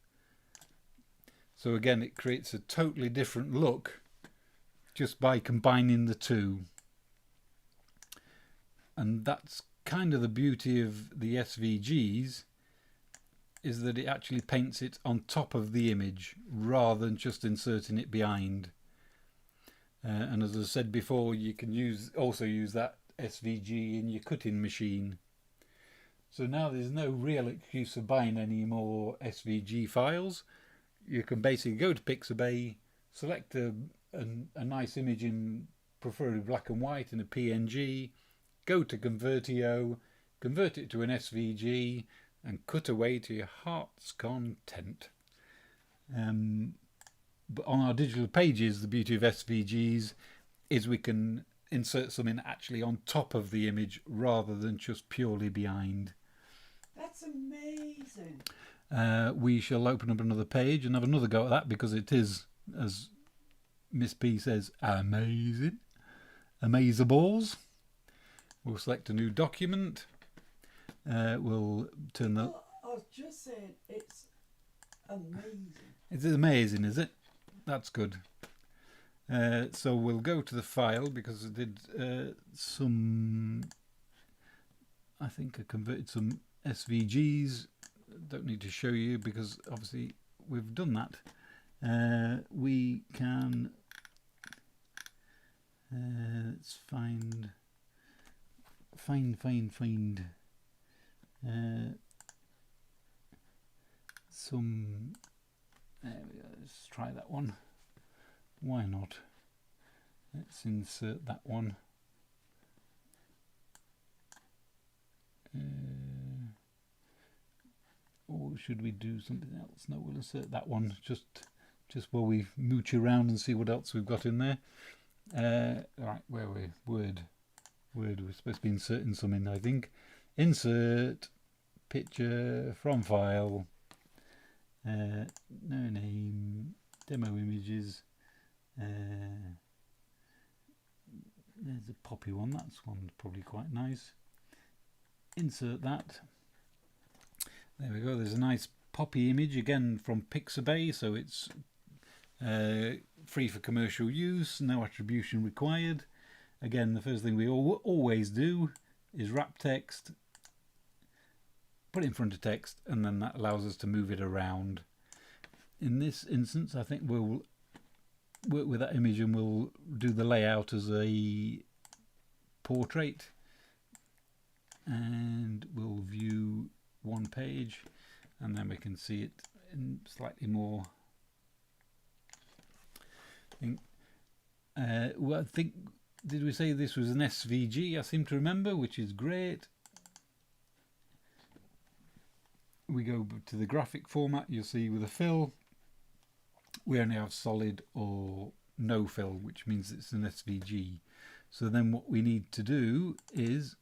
So again, it creates a totally different look just by combining the two. And that's kind of the beauty of the SVGs, is that it actually paints it on top of the image rather than just inserting it behind. And as I said before, you can also use that SVG in your cutting machine. So now there's no real excuse for buying any more SVG files. You can basically go to Pixabay, select a nice image in preferably black and white in a PNG, go to Convertio, convert it to an SVG, and cut away to your heart's content. But on our digital pages, the beauty of SVGs is we can insert something actually on top of the image rather than just purely behind. That's amazing. We shall open up another page and have another go at that, because it is, as Miss P says, amazing. Amazables. We'll select a new document. We'll turn the... Well, I was just saying, it's amazing. It's amazing, is it? That's good. So we'll go to the file, because I did some... I think I converted some SVGs. Don't need to show you because obviously we've done that. We can... let's find some... There we go, let's try that one. Why not? Let's insert that one. Or should we do something else? No, we'll insert that one just while we mooch around and see what else we've got in there. Right, where are we? Word, we're supposed to be inserting something, I think. Insert picture from file, no name, demo images. There's a poppy one, that's one probably quite nice. Insert that. There we go, there's a nice poppy image again from Pixabay, so it's free for commercial use, no attribution required. Again, the first thing we always do is wrap text, put it in front of text, and then that allows us to move it around. In this instance, I think we'll work with that image and we'll do the layout as a portrait, and we'll view one page, and then we can see it in slightly more. Well, I think, did we say this was an SVG? I seem to remember, which is great. We go to the graphic format. You'll see with a fill, we only have solid or no fill, which means it's an SVG. So then what we need to do is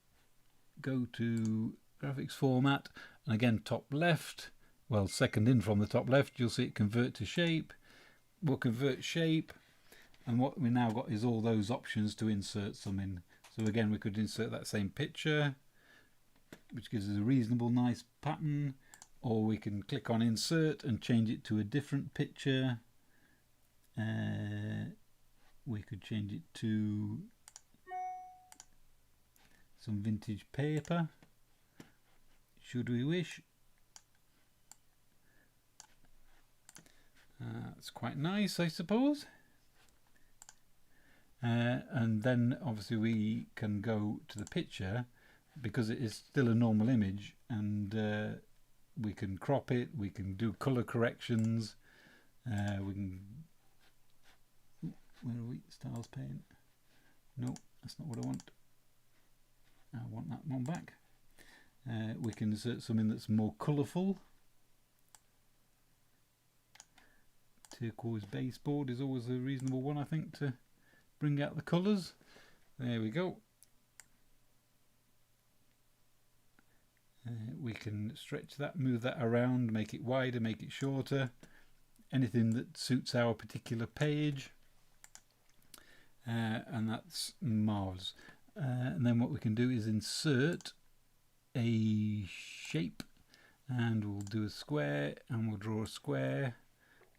go to graphics format, and again top left, well second in from the top left, you'll see it convert to shape. We'll convert shape, and what we now got is all those options to insert something. So again, we could insert that same picture, which gives us a reasonable nice pattern, or we can click on insert and change it to a different picture. We could change it to some vintage paper, should we wish. It's quite nice, I suppose. And then obviously we can go to the picture, because it is still a normal image, and we can crop it, we can do colour corrections, we can... Where are we? Styles Paint? No, that's not what I want. I want that one back. We can insert something that's more colourful. Turquoise baseboard is always a reasonable one, I think, to bring out the colours. There we go. We can stretch that, move that around, make it wider, make it shorter, anything that suits our particular page. And that's marvellous. And then what we can do is insert a shape, and we'll do a square, and we'll draw a square,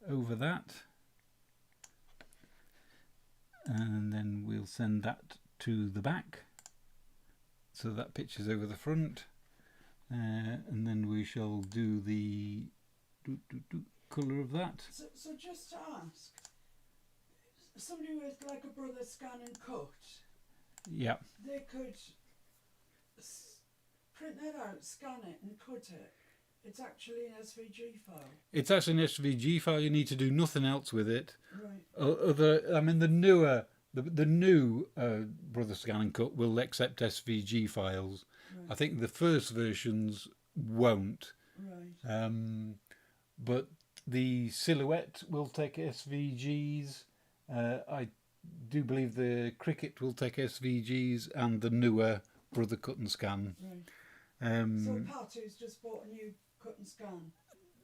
over that, and then we'll send that to the back so that picture's over the front, and then we shall do the colour of that. So just to ask, somebody with like a brother scan and cut, Yeah, they could print that out, scan it and cut it. It's actually an SVG file. it's actually an SVG file. You need to do nothing else with it. Right. I mean, the newer, the new Brother Scan and Cut will accept SVG files. Right. I think the first versions won't. Right. But the Silhouette will take SVGs. I do believe the Cricket will take SVGs, and the newer Brother Cut and Scan. Right. So Patu's just bought a new cut and scan.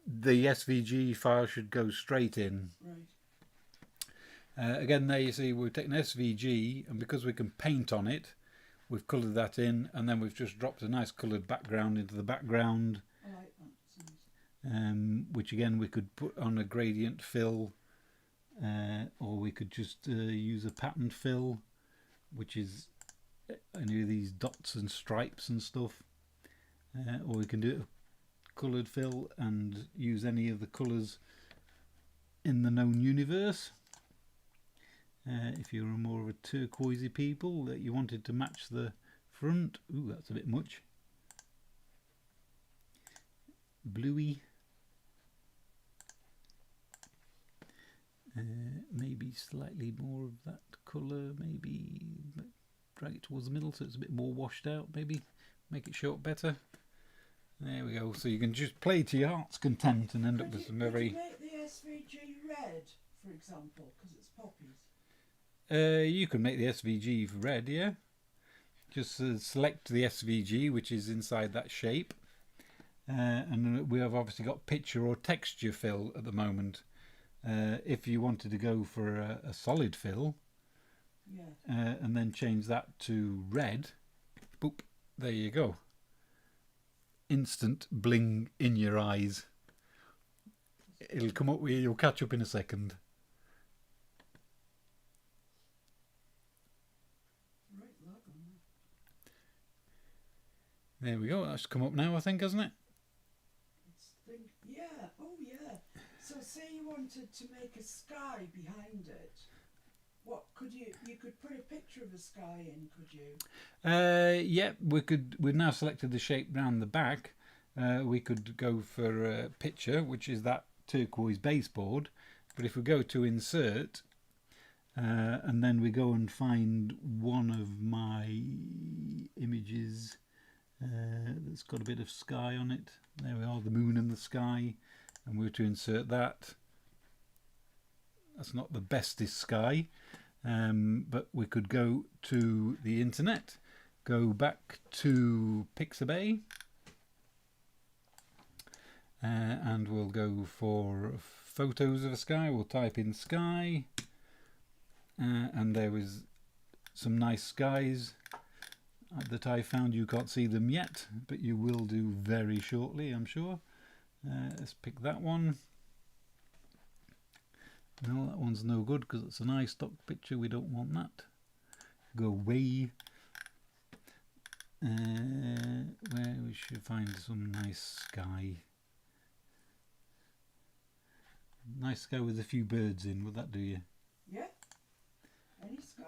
The SVG file should go straight in. Right. Again, there you see we've taken SVG, and because we can paint on it, we've coloured that in, and then we've just dropped a nice coloured background into the background. I like that. Which again we could put on a gradient fill, or we could just use a pattern fill, which is any of these dots and stripes and stuff, or we can do a coloured fill and use any of the colours in the known universe. If you're more of a turquoisey people that you wanted to match the front, ooh, that's a bit much. Bluey. Maybe slightly more of that colour, maybe drag it towards the middle so it's a bit more washed out, maybe make it show up better. There we go. So you can just play to your heart's content and end up with some very... Could you make the SVG red, for example, because it's poppies? You can make the SVG red, yeah. Just select the SVG, which is inside that shape. And we have obviously got picture or texture fill at the moment. If you wanted to go for a solid fill, yeah, and then change that to red, boop, there you go. Instant bling in your eyes. It'll come up with you, you'll catch up in a second. right, lag on that. There we go, that's come up now, I think, hasn't it? Yeah, oh yeah. So say you wanted to make a sky behind it. What could you could put a picture of a sky in, could you? Yeah, we've now selected the shape round the back. We could go for a picture, which is that turquoise baseboard. But if we go to insert, and then we go and find one of my images that's got a bit of sky on it. There we are, the moon and the sky. And we're to insert that. That's not the bestest sky, but we could go to the internet, go back to Pixabay, and we'll go for photos of a sky. We'll type in sky, and there was some nice skies that I found. You can't see them yet, but you will do very shortly, I'm sure. Let's pick that one. No, that one's no good because it's an iStock picture. We don't want that. Go away. Where we should find some nice sky. Nice sky with a few birds in. Would that do you? Yeah. Any sky?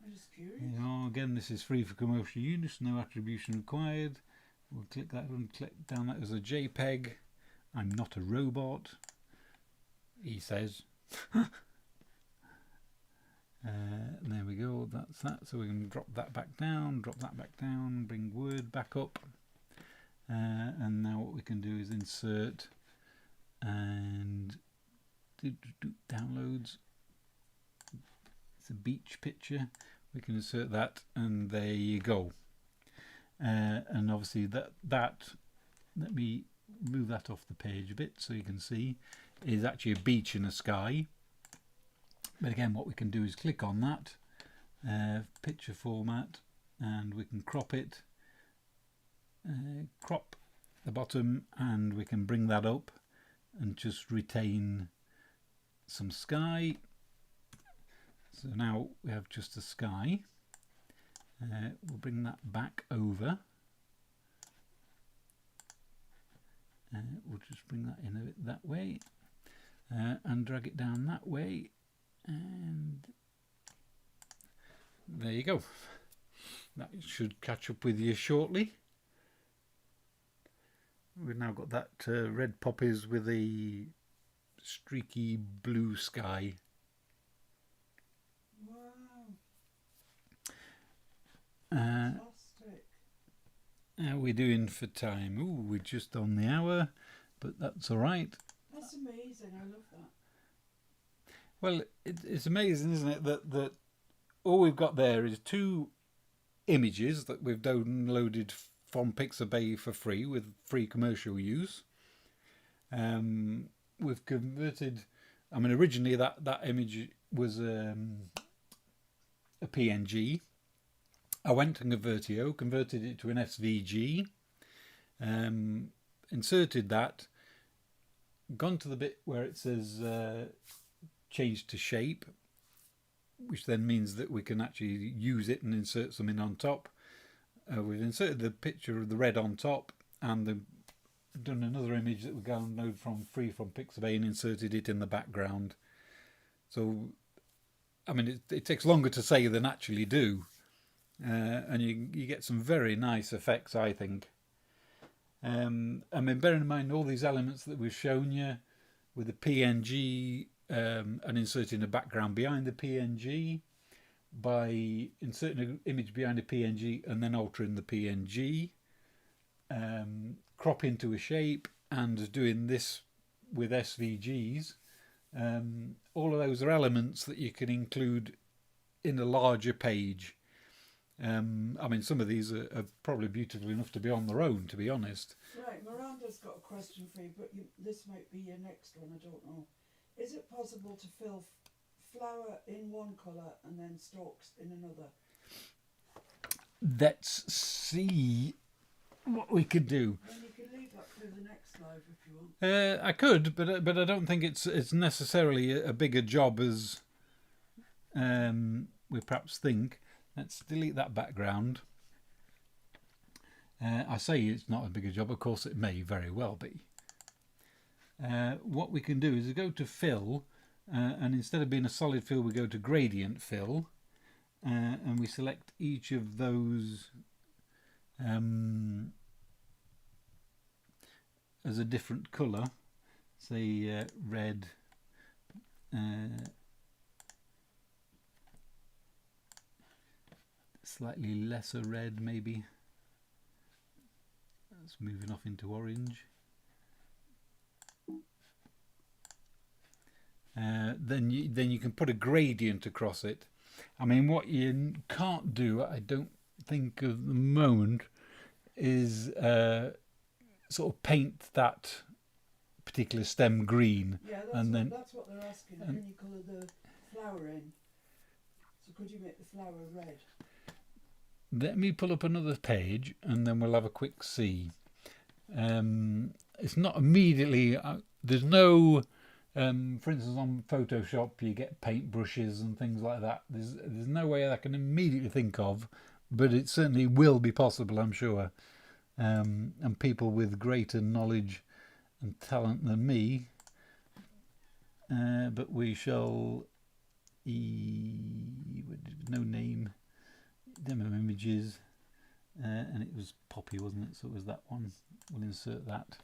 I'm just curious. Again, this is free for commercial use. No attribution required. We'll click that and click down that as a JPEG. I'm not a robot, he says. There we go, that's that. So we can drop that back down, bring Word back up. And now what we can do is insert and downloads. It's a beach picture. We can insert that, and there you go. And obviously that let me move that off the page a bit so you can see is actually a beach in a sky. But again, what we can do is click on that picture format, and we can crop it, crop the bottom, and we can bring that up and just retain some sky. So now we have just a sky. We'll bring that back over. We'll just bring that in a bit that way and drag it down that way, and there you go. That should catch up with you shortly. We've now got that red poppies with a streaky blue sky. Wow. Fantastic. How are we doing for time? Ooh, we're just on the hour, but that's all right. That's amazing. I love that. Well, it's amazing, isn't it, that all we've got there is 2 images that we've downloaded from Pixabay for free with free commercial use. We've converted. I mean, originally that image was a PNG. I went to Convertio, converted it to an SVG, inserted that, gone to the bit where it says change to shape, which then means that we can actually use it and insert something on top. We've inserted the picture of the red on top, and done another image that we downloaded from free from Pixabay and inserted it in the background. So, I mean, it takes longer to say than actually do. And you get some very nice effects, I think. I mean, bearing in mind all these elements that we've shown you with the PNG and inserting a background behind the PNG, by inserting an image behind a PNG and then altering the PNG, crop into a shape, and doing this with SVGs. All of those are elements that you can include in a larger page. I mean, some of these are probably beautiful enough to be on their own, to be honest. Right, Miranda's got a question for you, but this might be your next one, I don't know. Is it possible to fill flower in one colour and then stalks in another? Let's see what we could do. Then you can leave that for the next live if you want. I could, but I don't think it's necessarily a bigger job as we perhaps think. Let's delete that background. I say it's not a bigger job, of course it may very well be. What we can do is go to fill, and instead of being a solid fill we go to gradient fill, and we select each of those as a different colour, say red, slightly lesser red maybe. That's moving off into orange. Then you can put a gradient across it. I mean, what you can't do, I don't think at the moment, is sort of paint that particular stem green. Yeah, that's what they're asking. Can you colour the flower in? So could you make the flower red? Let me pull up another page and then we'll have a quick see. It's not immediately, there's no, for instance on Photoshop you get paint brushes and things like that. There's no way I can immediately think of, but it certainly will be possible, I'm sure. And people with greater knowledge and talent than me, but we shall, no name, demo images, and it was Poppy, wasn't it? So it was that one. We'll insert that.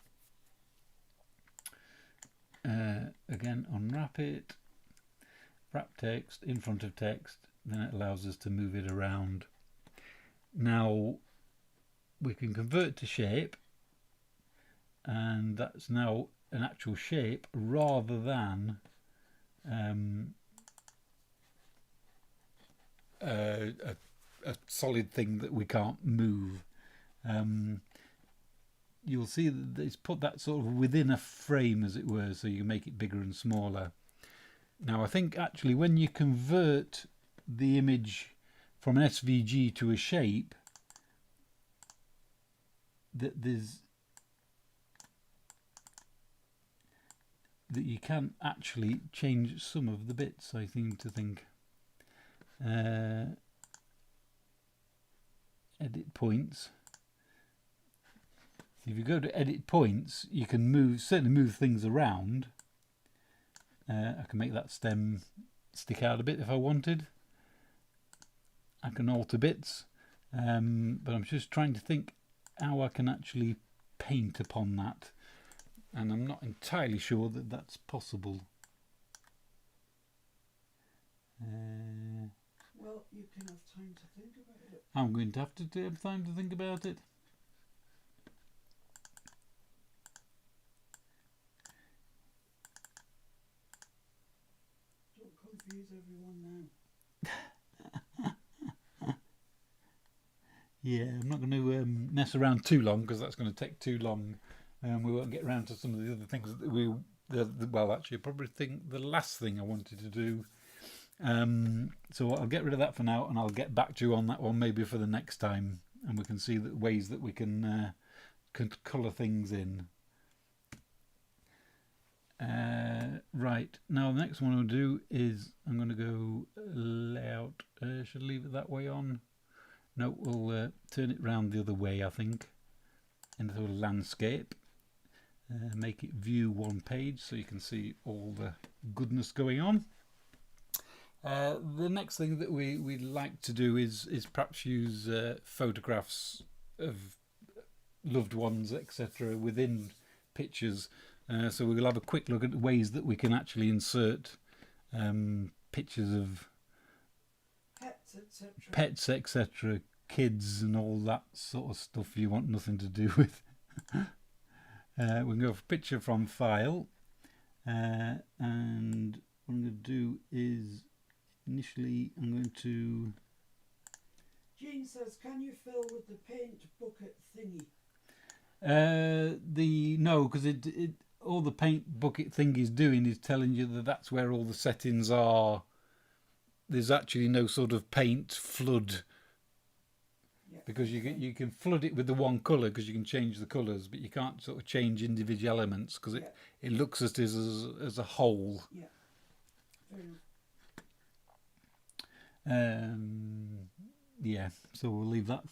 Again, unwrap it, wrap text in front of text, then it allows us to move it around. Now we can convert to shape, and that's now an actual shape rather than a solid thing that we can't move. You'll see that it's put that sort of within a frame, as it were, so you can make it bigger and smaller. Now I think actually when you convert the image from an SVG to a shape, that that you can actually change some of the bits, I seem to think. Edit points. If you go to edit points, you can certainly move things around. I can make that stem stick out a bit if I wanted. I can alter bits, but I'm just trying to think how I can actually paint upon that, and I'm not entirely sure that that's possible. Well, you can have time to think about it. I'm going to have time to think about it. Don't confuse everyone now. Yeah, I'm not going to mess around too long, because that's going to take too long. We won't get around to some of the other things that well, actually, I probably think the last thing I wanted to do. So I'll get rid of that for now, and I'll get back to you on that one maybe for the next time, and we can see the ways that we can colour things in. Right, now the next one I'll do is I'm going to go layout. Should I leave it that way on? No, we'll turn it round the other way, I think, into a landscape. Make it view one page so you can see all the goodness going on. The next thing that we like to do is perhaps use photographs of loved ones, etc., within pictures. So we'll have a quick look at ways that we can actually insert pictures of pets, etc., kids, and all that sort of stuff you want nothing to do with. We can go for picture from file, and what I'm going to do is initially I'm going to. Jean says, "Can you fill with the paint bucket thingy?" No, because it all the paint bucket thing is doing is telling you that that's where all the settings are. There's actually no sort of paint flood, because you can flood it with the one colour because you can change the colours, but you can't sort of change individual elements because it looks at it as a whole. Yeah. Yeah, so we'll leave that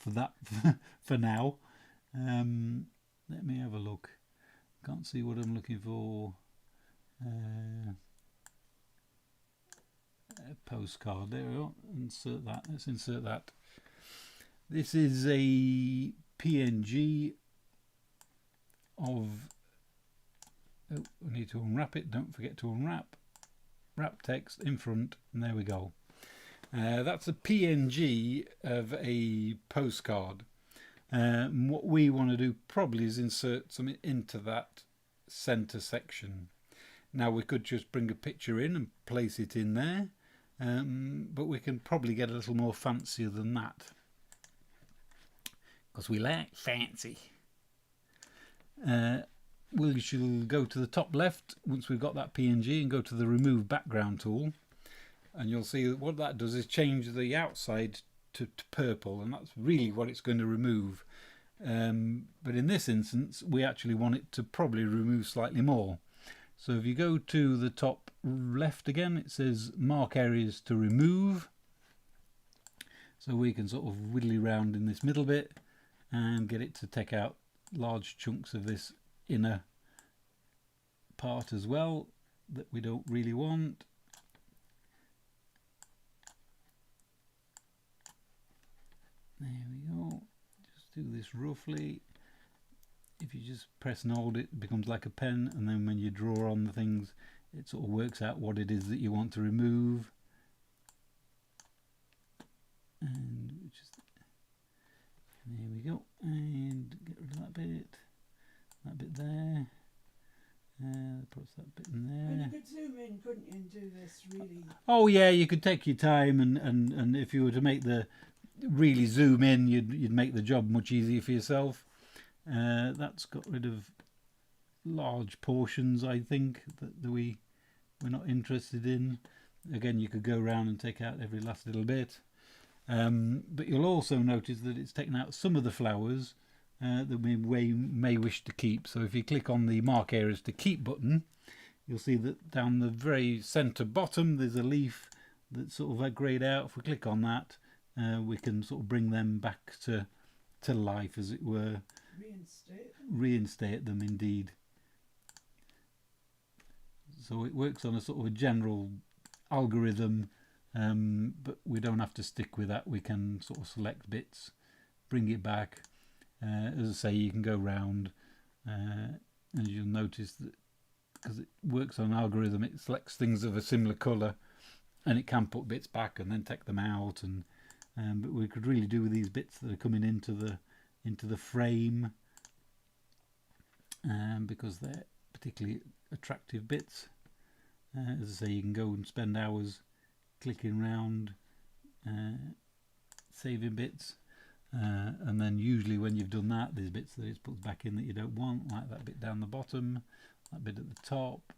for now. Let me have a look. Can't see what I'm looking for. A postcard. There we go. Insert that. Let's insert that. This is a PNG of. Oh, we need to unwrap it. Don't forget to unwrap. Wrap text in front, and there we go. That's a PNG of a postcard. What we want to do probably is insert something into that centre section. Now we could just bring a picture in and place it in there, but we can probably get a little more fancier than that, because we like fancy. We shall go to the top left once we've got that PNG and go to the remove background tool, and you'll see that what that does is change the outside to purple, and that's really what it's going to remove. But in this instance we actually want it to probably remove slightly more. So if you go to the top left again, it says mark areas to remove, so we can sort of whittly round in this middle bit and get it to take out large chunks of this inner part as well that we don't really want. There we go. Just do this roughly. If you just press and hold, it becomes like a pen, and then when you draw on the things, it sort of works out what it is that you want to remove. And just there we go. And get rid of that bit there. Put that bit in there. And you could zoom in, couldn't you, and do this really? Oh yeah, you could take your time, and if you were to make the really zoom in, you'd make the job much easier for yourself. That's got rid of large portions, I think, that we're not interested in. Again, you could go around and take out every last little bit, but you'll also notice that it's taken out some of the flowers that we may wish to keep. So if you click on the mark areas to keep button, you'll see that down the very centre bottom there's a leaf that's sort of greyed out. If we click on that, we can sort of bring them back to life, as it were. Reinstate them, indeed. So it works on a sort of a general algorithm, but we don't have to stick with that. We can sort of select bits, bring it back. As I say, you can go round, and you'll notice that because it works on an algorithm, it selects things of a similar colour, and it can put bits back and then take them out. And but we could really do with these bits that are coming into the frame, because they're particularly attractive bits. As I say, you can go and spend hours clicking around, saving bits, and then usually when you've done that, there's bits that it puts back in that you don't want, like that bit down the bottom, that bit at the top.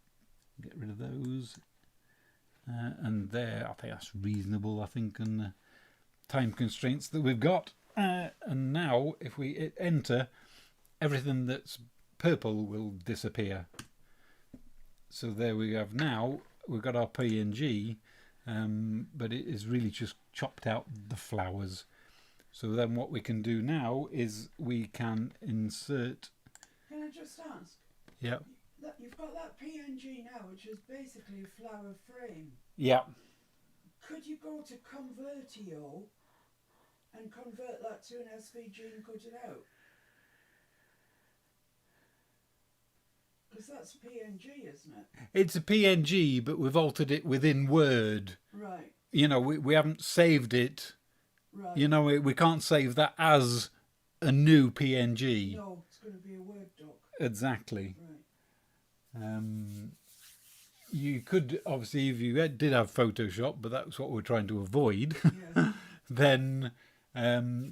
Get rid of those, and there, I think that's reasonable, I think, and the time constraints that we've got. And now if we hit enter, everything that's purple will disappear. So there we have. Now we've got our PNG, but it is really just chopped out the flowers. So then what we can do now is we can insert. Can I just ask? Yeah. You've got that PNG now, which is basically a flower frame. Yeah. Could you go to Convertio and convert that to an SVG and cut it out? Because that's PNG, isn't it? It's a PNG, but we've altered it within Word. Right. You know, we haven't saved it. Right. You know, we can't save that as a new PNG. No, it's going to be a Word doc. Exactly. Right. You could, obviously, if you did have Photoshop, but that's what we're trying to avoid, Yeah. then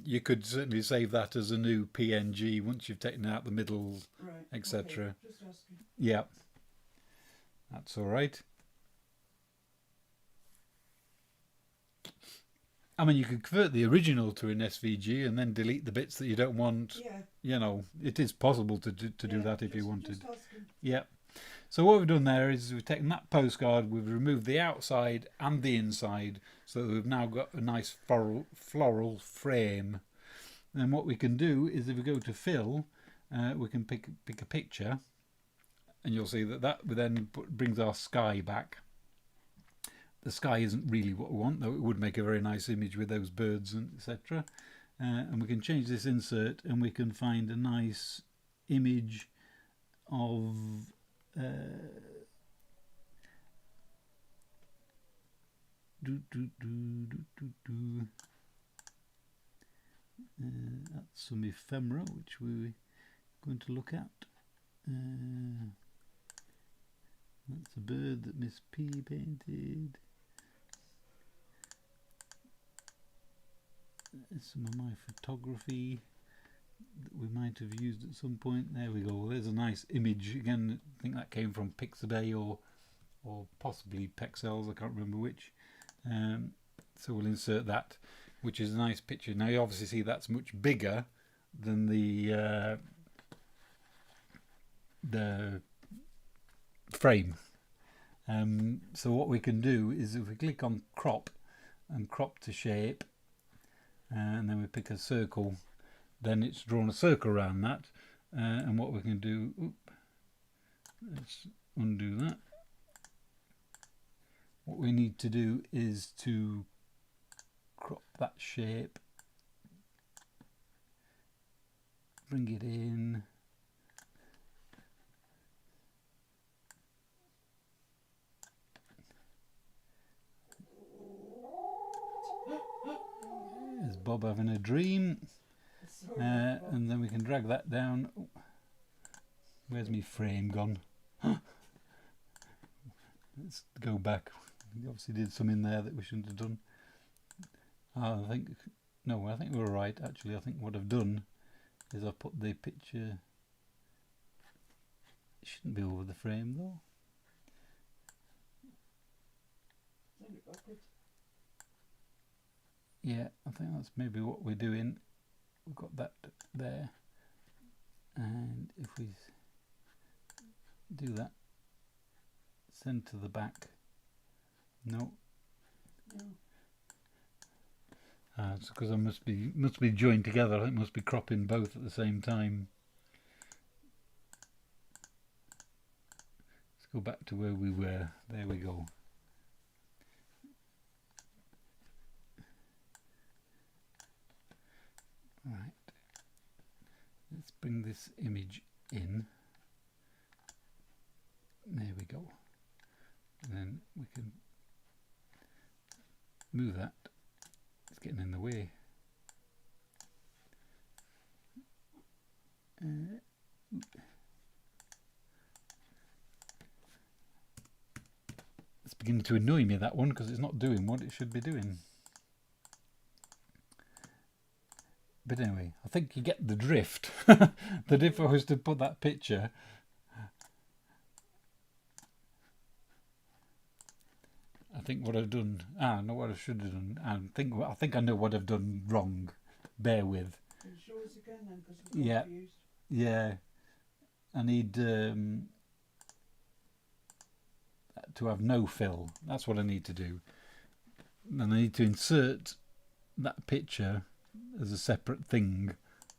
you could certainly save that as a new PNG once you've taken out the middle, Right. etc. Okay. Just asking. Yeah, that's all right. I mean, you could convert the original to an SVG and then delete the bits that you don't want. Yeah. You know, it is possible to do that if you wanted. Just asking. Yeah. So what we've done there is we've taken that postcard, we've removed the outside and the inside, so that we've now got a nice floral frame. And what we can do is, if we go to fill, we can pick a picture, and you'll see that then brings our sky back. The sky isn't really what we want, though it would make a very nice image with those birds and etc. And we can change this insert, and we can find a nice image of that's some ephemera which we're going to look at. That's a bird that Miss P painted. There's some of my photography that we might have used at some point. There we go. There's a nice image. Again, I think that came from Pixabay or possibly Pexels. I can't remember which. So we'll insert that, which is a nice picture. Now you obviously see that's much bigger than the frame. So what we can do is, if we click on crop and crop to shape, and then we pick a circle, then it's drawn a circle around that. And what we can do, let's undo that. What we need to do is to crop that shape, bring it in, is Bob having a dream? And then we can drag that down. Where's my frame gone? Let's go back. We obviously did some in there that we shouldn't have done. I think we're right. Actually, I think what I've done is I've put the picture. It shouldn't be over the frame though. Yeah, I think that's maybe what we're doing. We've got that there, and if we do that, Centre the back. No. No. It's because I must be joined together. It must be cropping both at the same time. Let's go back to where we were. There we go. Right. Let's bring this image in. There we go. And then we can move that. It's getting in the way. It's beginning to annoy me, that one, because it's not doing what it should be doing. But anyway, I think you get the drift. That if I was to put that picture, I think what I've done, I know what I should have done. I think I know what I've done wrong. Bear with. Can you show us again then, because we're Yeah. confused. Yeah, I need to have no fill. That's what I need to do. And I need to insert that picture as a separate thing.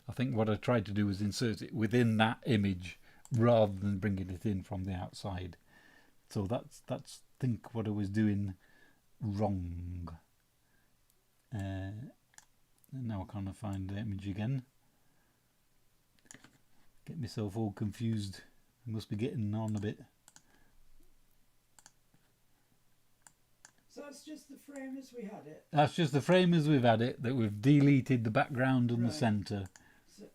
I think what I tried to do was insert it within that image rather than bringing it in from the outside. So that's I think what I was doing wrong. And now I can't find the image again. Get myself all confused. I must be getting on a bit. So that's just the frame as we had it. That's just the frame as we've had it, that we've deleted the background and Right. the centre.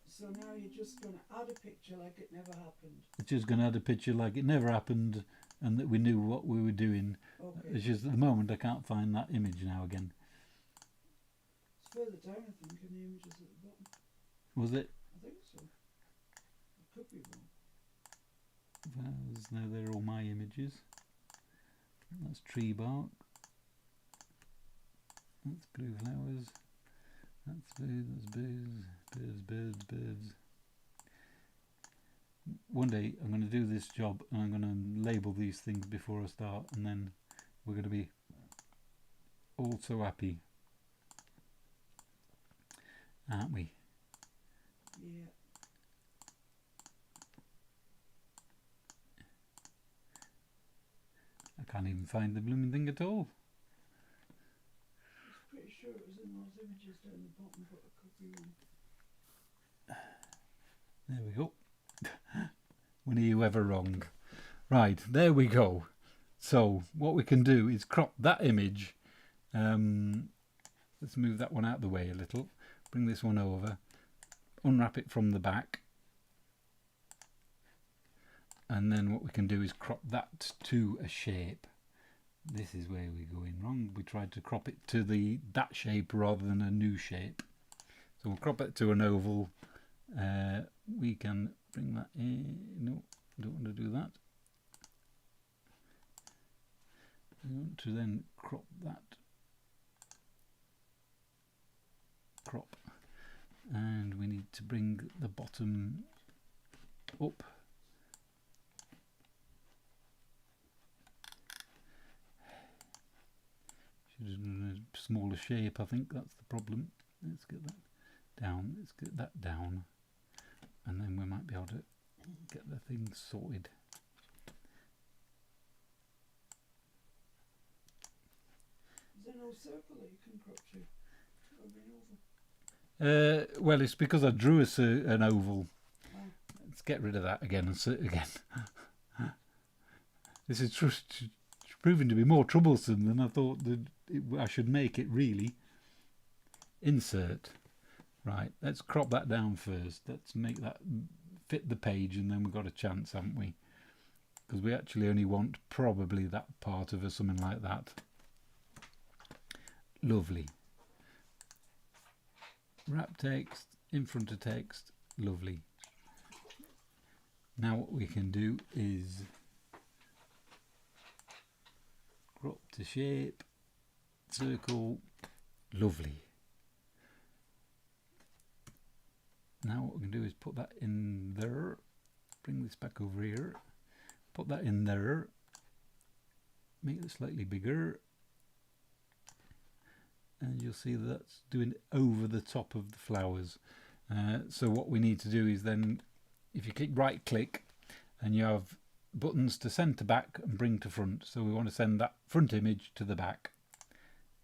So now you're just going to add a picture like it never happened. It's just going to add a picture like it never happened and that we knew what we were doing. Okay. It's just at the moment I can't find that image now again. It's further down, I think, in the images at the bottom. Was it? I think so. I could be wrong. Now they're all my images. That's tree bark. That's blue flowers. That's blue, that's birds. One day I'm going to do this job and I'm going to label these things before I start, and then we're going to be all so happy, aren't we? Yeah. I can't even find the blooming thing at all. I was pretty sure it was in those images down the bottom, but I could be wrong. There we go. When are you ever wrong? Right, there we go. So what we can do is crop that image. Let's move that one out of the way a little. Bring this one over. Unwrap it from the back. And then what we can do is crop that to a shape. This is where we're going wrong. We tried to crop it to that shape rather than a new shape. So we'll crop it to an oval. We can bring that in. No, don't want to do that. We want to then crop that. Crop. And we need to bring the bottom up. Should have done a smaller shape, I think that's the problem. Let's get that down. Let's get that down. And then we might be able to get the thing sorted. Is there no circle that you can crop to? Or an oval? Well, it's because I drew an oval. Oh. Let's get rid of that again and sit again. This is proving to be more troublesome than I thought that I should make it, really. Insert. Right, let's crop that down first. Let's make that fit the page, and then we've got a chance, haven't we? Because we actually only want probably that part of it, something like that. Lovely. Wrap text in front of text. Lovely. Now what we can do is crop to shape, circle. Lovely. Now what we can do is put that in there, bring this back over here, put that in there, make it slightly bigger, and you'll see that's doing it over the top of the flowers. So what we need to do is then, if you click right click, and you have buttons to send to back and bring to front, so we want to send that front image to the back,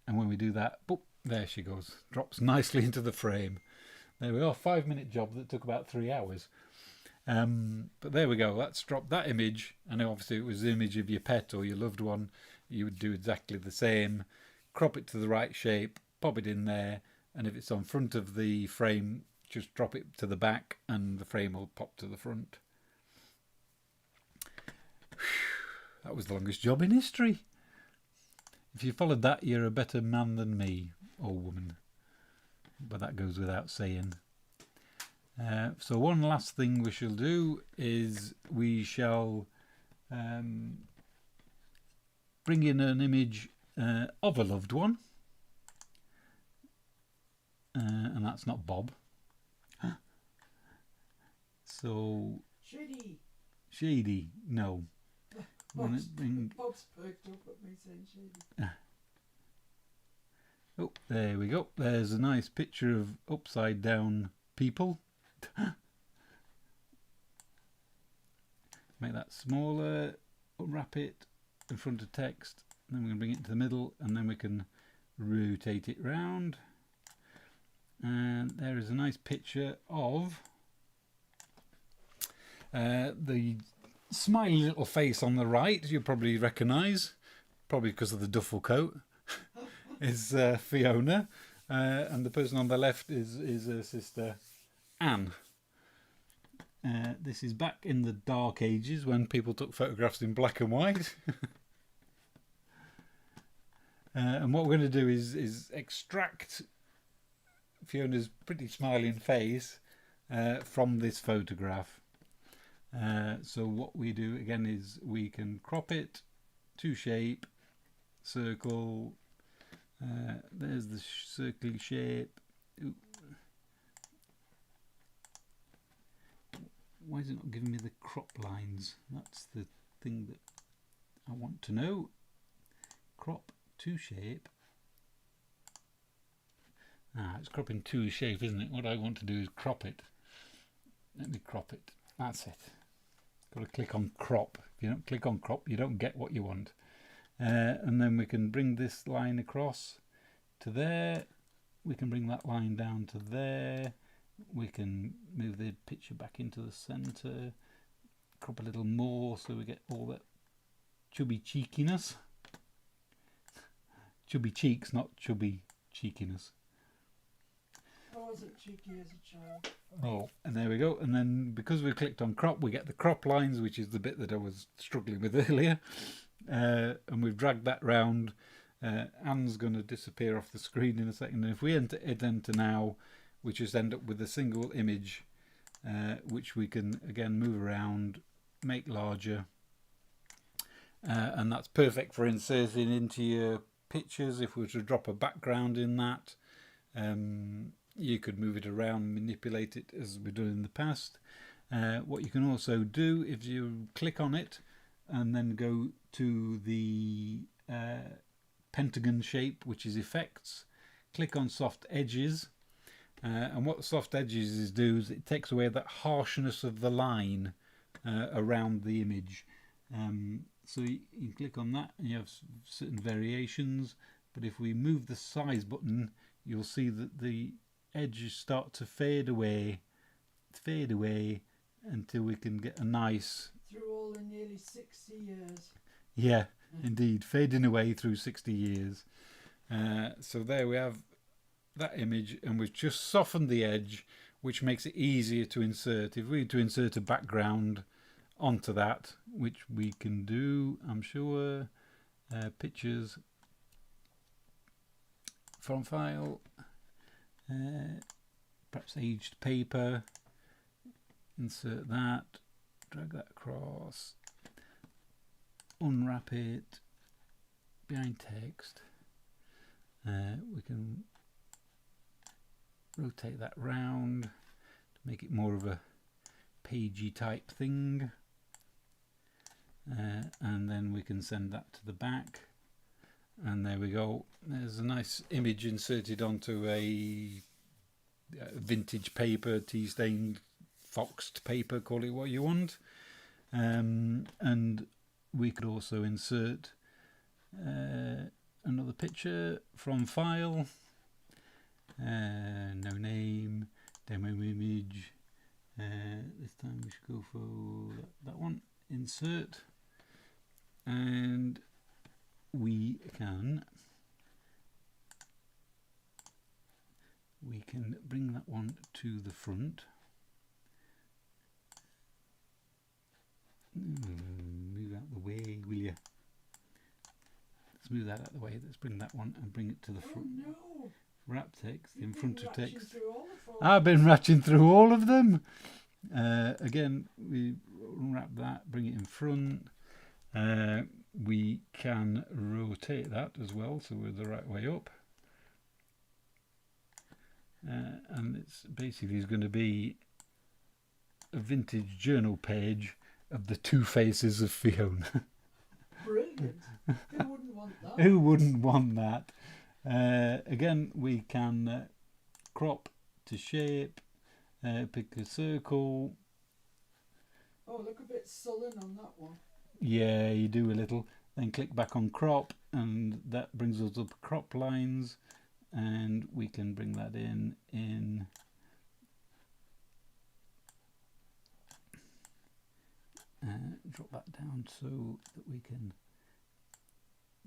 and when we do that, boop, there she goes, drops nicely into the frame. There we are, 5-minute job that took about 3 hours. But there we go, that's dropped that image, and obviously it was the image of your pet or your loved one. You would do exactly the same, crop it to the right shape, pop it in there, and if it's on front of the frame, just drop it to the back and the frame will pop to the front. That was the longest job in history. If you followed that, you're a better man than me, or woman. But that goes without saying. So one last thing we shall do is we shall bring in an image of a loved one. And that's not Bob. So... Shady, no. Bob's perked up at me saying shady. Oh, there we go. There's a nice picture of upside down people. Make that smaller, unwrap it in front of text, and then we can bring it into the middle, and then we can rotate it round. And there is a nice picture of the smiley little face on the right, you'll probably recognise, probably because of the duffel coat, is Fiona, and the person on the left is her sister Anne. This is back in the dark ages when people took photographs in black and white. And what we're going to do is extract Fiona's pretty smiling face from this photograph. So what we do again is we can crop it to shape, circle, there's the circle shape. Ooh. Why is it not giving me the crop lines? That's the thing that I want to know. Crop to shape. It's cropping to shape, isn't it? What I want to do is crop it. Let me crop it. That's it. Got to click on crop. If you don't click on crop, you don't get what you want. And then we can bring this line across to there. We can bring that line down to there. We can move the picture back into the centre. Crop a little more so we get all that chubby cheekiness. Chubby cheeks, not chubby cheekiness. I wasn't cheeky as a child. Oh, and there we go. And then because we've clicked on crop, we get the crop lines, which is the bit that I was struggling with earlier. And we've dragged that round. Anne's going to disappear off the screen in a second. And if we enter now, we just end up with a single image, which we can again move around, make larger. And that's perfect for inserting into your pictures. If we were to drop a background in that, you could move it around, manipulate it as we've done in the past. What you can also do, if you click on it and then go to the pentagon shape, which is effects, click on soft edges, and what the soft edges do is it takes away that harshness of the line around the image. So you can click on that and you have certain variations, but if we move the size button, you'll see that the edges start to fade away until we can get a nice... Through all the nearly 60 years. Yeah, indeed, fading away through 60 years. So there we have that image, and we've just softened the edge, which makes it easier to insert. If we were to insert a background onto that, which we can do, I'm sure, pictures, from file, perhaps aged paper, insert that, drag that across, unwrap it behind text. We can rotate that round to make it more of a pagey type thing. and then we can send that to the back, and there we go. There's a nice image inserted onto a vintage paper, tea stained, foxed paper, call it what you want. And we could also insert another picture from file, no name, demo image. This time we should go for that one, insert, and we can bring that one to the front. Move out the way, will you? Let's move that out of the way. Let's bring that one and bring it to the front. Oh no! Wrap text in front of text. I've I've been ratcheting through all of them. Again, we unwrap that, bring it in front. We can rotate that as well, so we're the right way up. And it's basically going to be a vintage journal page of the two faces of Fiona. Brilliant. Who wouldn't want that? Who wouldn't want that? Again, we can crop to shape, pick a circle. Oh, look a bit sullen on that one. Yeah, you do a little. Then click back on crop, and that brings us up crop lines, and we can bring that in. Drop that down so that we can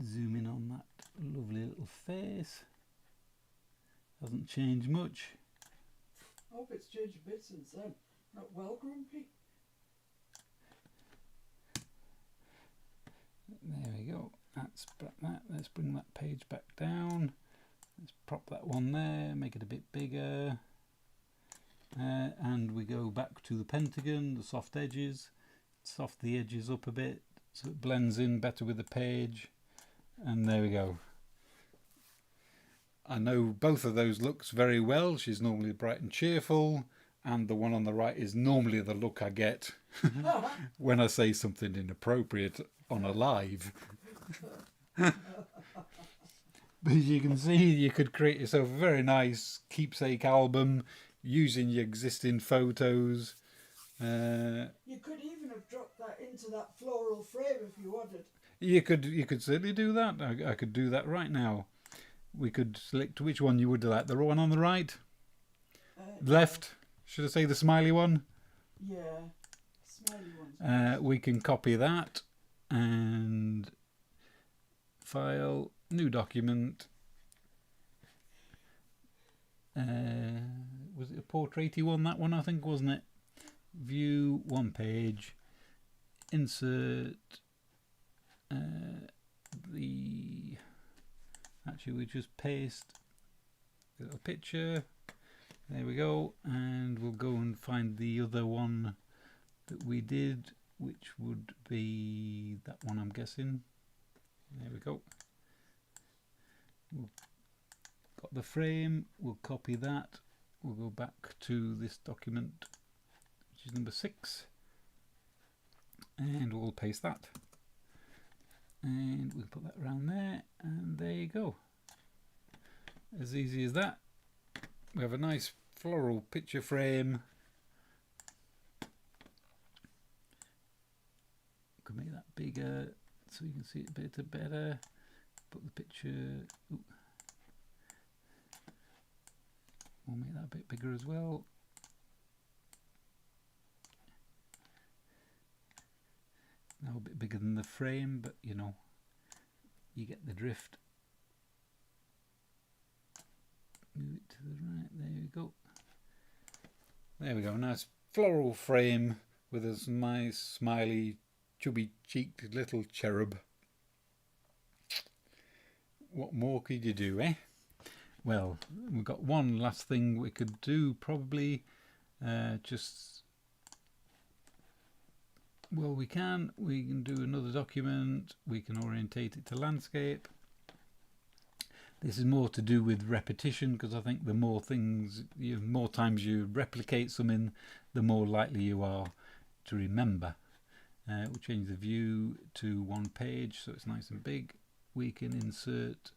zoom in on that lovely little face. Hasn't changed much. I hope it's changed a bit since then. Not well, Grumpy. There we go. That's that. Let's bring that page back down. Let's prop that one there, make it a bit bigger. And we go back to the pentagon, the soft edges. Soft the edges up a bit so it blends in better with the page, and there we go. I know both of those looks very well. She's normally bright and cheerful, and the one on the right is normally the look I get when I say something inappropriate on a live. But as you can see, you could create yourself a very nice keepsake album using your existing photos. You could even have dropped that into that floral frame if you wanted. You could certainly do that. I could do that right now. We could select which one you would like. The one on the right? Left? Should I say the smiley one? Yeah, smiley ones. We can copy that and file, new document. Was it a portraity one? That one, I think, wasn't it? View, one page, insert actually we just paste a little picture, there we go, and we'll go and find the other one that we did, which would be that one, I'm guessing. There we go. We've got the frame, we'll copy that, we'll go back to this document, which is number 6, and we'll paste that, and we'll put that around there, and there you go. As easy as that. We have a nice floral picture frame. Could make that bigger so you can see it a bit better. Put the picture, we'll make that a bit bigger as well. Now a bit bigger than the frame, but you know, you get the drift. Move it to the right, there we go. There we go, nice floral frame with a nice smiley, chubby cheeked little cherub. What more could you do, eh? Well, we've got one last thing we could do, probably. Well, we can do another document, we can orientate it to landscape. This is more to do with repetition, because I think the more times you replicate something, the more likely you are to remember. We'll change the view to one page so it's nice and big. We can insert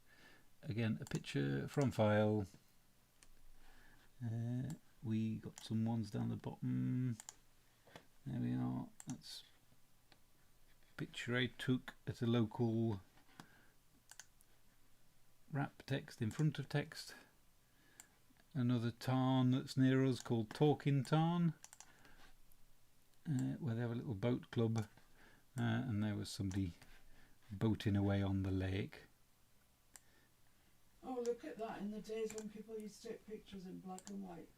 again a picture from file. We got some ones down the bottom. There we are. That's a picture I took at a local wrap text in front of text. Another tarn that's near us called Talking Tarn, where they have a little boat club, and there was somebody boating away on the lake. Oh, look at that, in the days when people used to take pictures in black and white.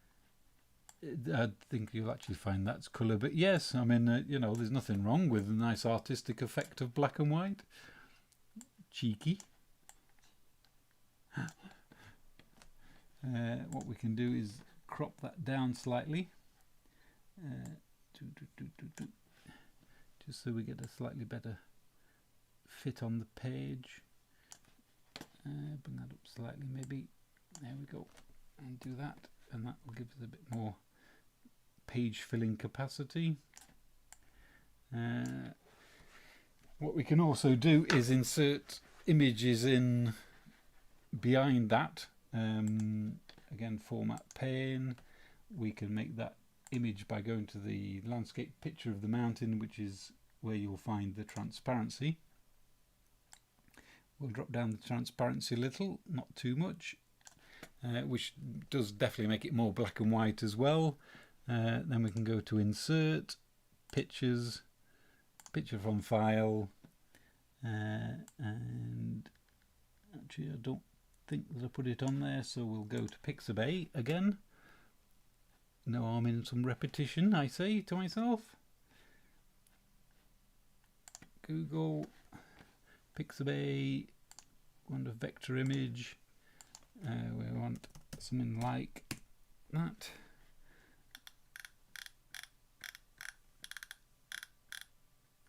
I think you'll actually find that's colour, but yes, I mean, you know, there's nothing wrong with a nice artistic effect of black and white. Cheeky. What we can do is crop that down slightly, just so we get a slightly better fit on the page. Bring that up slightly maybe. There we go. And do that, and that will give us a bit more page filling capacity. What we can also do is insert images in behind that. Again, format Pane. We can make that image by going to the landscape picture of the mountain, which is where you'll find the transparency. We'll drop down the transparency a little, not too much, which does definitely make it more black and white as well. Then we can go to insert, pictures, picture from file, and actually I don't think that I put it on there, so we'll go to Pixabay again. No harm in some repetition, I say to myself. Google Pixabay, want a vector image. We want something like that.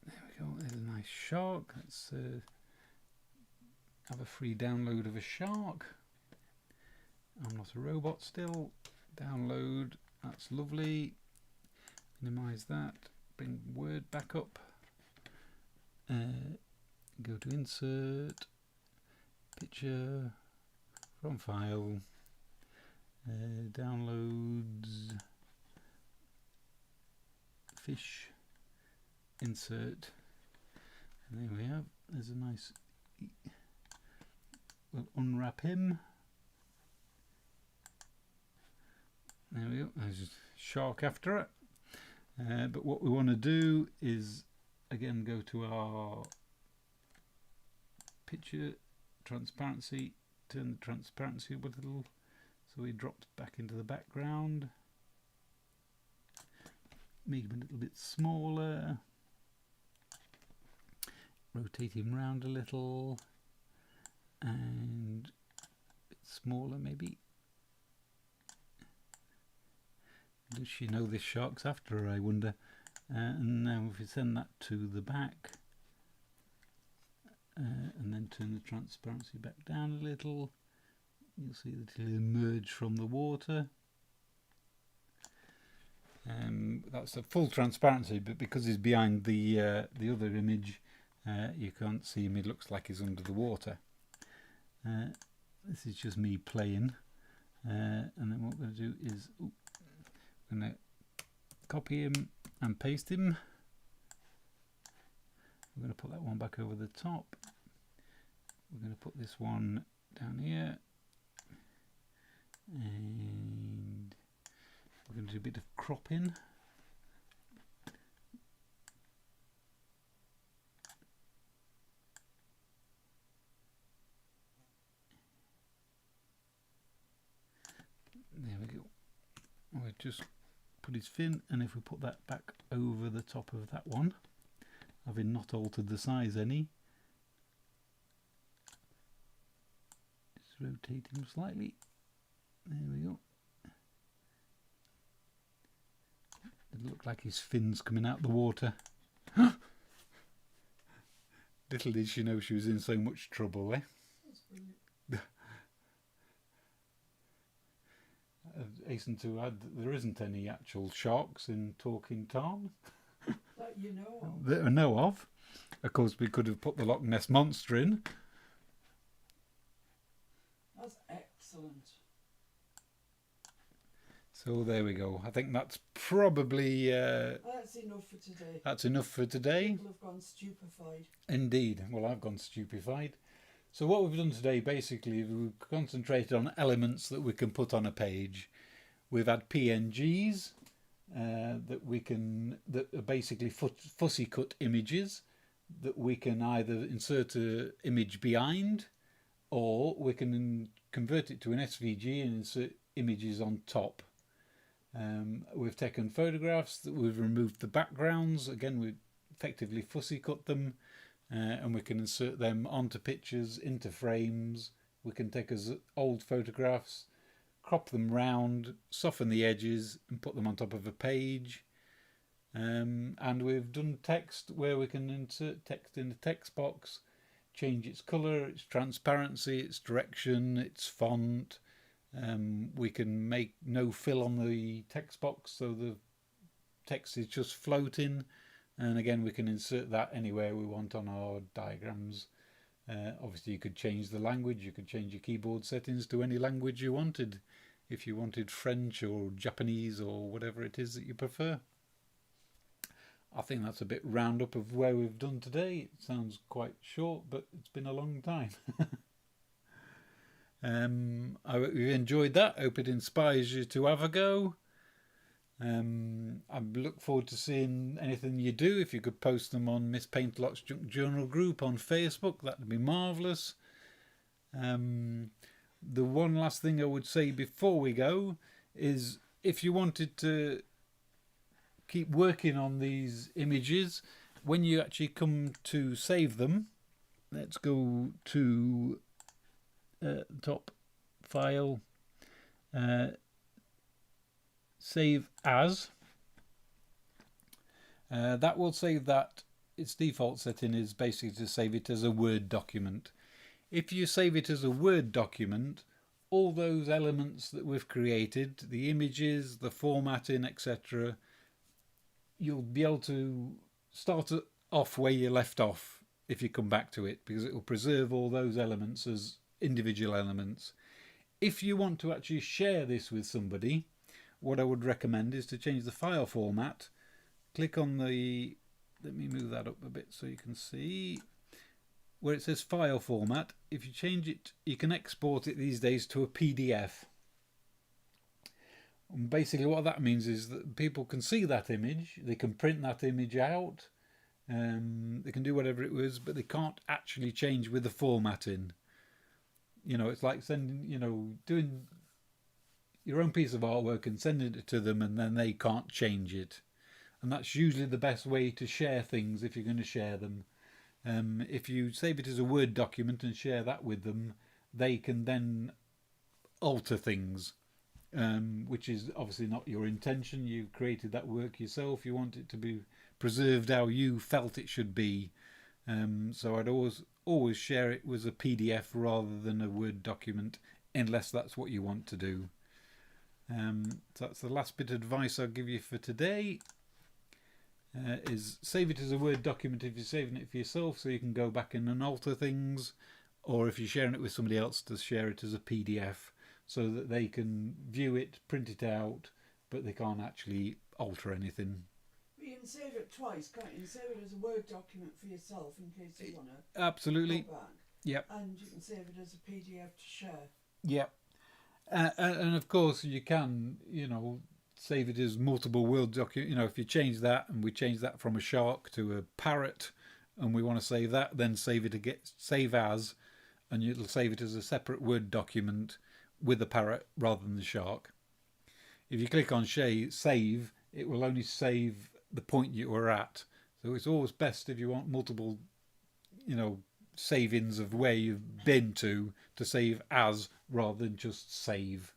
There we go. There's a nice shark. Let's have a free download of a shark. I'm not a robot still. Download. That's lovely. Minimize that. Bring Word back up. Go to insert, picture from file, downloads, fish, insert. And there we have. There's a nice. We'll unwrap him. There we go. There's a shark after it. But what we want to do is again go to our picture transparency, turn the transparency up a little so he drops back into the background. Make him a little bit smaller. Rotate him round a little. And a bit smaller maybe. Does she know this shark's after her, I wonder? And now if we send that to the back, and then turn the transparency back down a little, you'll see that it'll emerge from the water. That's a full transparency, but because he's behind the other image, you can't see him. It looks like he's under the water. This is just me playing, and then what we're going to do is I'm going to copy him and paste him. We're going to put that one back over the top. We're going to put this one down here, and we're going to do a bit of cropping. There we go. We'll just put his fin, and if we put that back over the top of that one, having not altered the size any, just rotate him slightly. There we go. It looked like his fins coming out the water. Little did she know she was in so much trouble, eh? That's brilliant. I hasten to add that there isn't any actual sharks in Talking Tarn. That you know of. that I know of. Of course, we could have put the Loch Ness Monster in. That's excellent. So there we go. I think that's probably That's enough for today. that's enough for today. People have gone stupefied. Indeed. Well, I've gone stupefied. So what we've done today, basically, we've concentrated on elements that we can put on a page. We've had PNGs that are basically fussy cut images that we can either insert an image behind, or we can convert it to an SVG and insert images on top. We've taken photographs that we've removed the backgrounds. Again, we've effectively fussy cut them, and we can insert them onto pictures, into frames. We can take as old photographs, crop them round, soften the edges and put them on top of a page. And we've done text where we can insert text in the text box, change its colour, its transparency, its direction, its font. We can make no fill on the text box, so the text is just floating, and again we can insert that anywhere we want on our diagrams. Obviously you could change the language, you could change your keyboard settings to any language you wanted, if you wanted French or Japanese or whatever it is that you prefer. I think that's a bit roundup of where we've done today. It sounds quite short, but it's been a long time. I hope you enjoyed that. I hope it inspires you to have a go. I look forward to seeing anything you do. If you could post them on Miss Paintalot's Junk Journal group on Facebook, that would be marvellous. The one last thing I would say before we go is, if you wanted to keep working on these images, when you actually come to save them, let's go to top file, save as. That will save that. Its default setting is basically to save it as a Word document. If you save it as a Word document, all those elements that we've created, the images, the formatting, etc., you'll be able to start off where you left off if you come back to it, because it will preserve all those elements as individual elements. If you want to actually share this with somebody, what I would recommend is to change the file format. Click on the, let me move that up a bit so you can see where it says file format. If you change it, you can export it these days to a PDF. And basically what that means is that people can see that image, they can print that image out, they can do whatever it was, but they can't actually change with the formatting. You know, it's like sending, you know, doing your own piece of artwork and sending it to them, and then they can't change it. And that's usually the best way to share things if you're going to share them. If you save it as a Word document and share that with them, they can then alter things, which is obviously not your intention. You created that work yourself. You want it to be preserved how you felt it should be. So I'd always share it as a PDF rather than a Word document, unless that's what you want to do. So that's the last bit of advice I'll give you for today. Is save it as a Word document if you're saving it for yourself, so you can go back in and alter things, or if you're sharing it with somebody else, to share it as a PDF so that they can view it, print it out, but they can't actually alter anything. You can save it twice, can't you? Save it as a Word document for yourself in case you want to Absolutely. go back. Yep. And you can save it as a PDF to share. Yep. And of course you can, you know, save it as multiple Word document. You know, if you change that, and we change that from a shark to a parrot, and we want to save that, then save it again, save as, and it'll save it as a separate Word document with the parrot rather than the shark. If you click on save, it will only save the point you were at. So it's always best, if you want multiple, you know, savings of where you've been to save as rather than just save.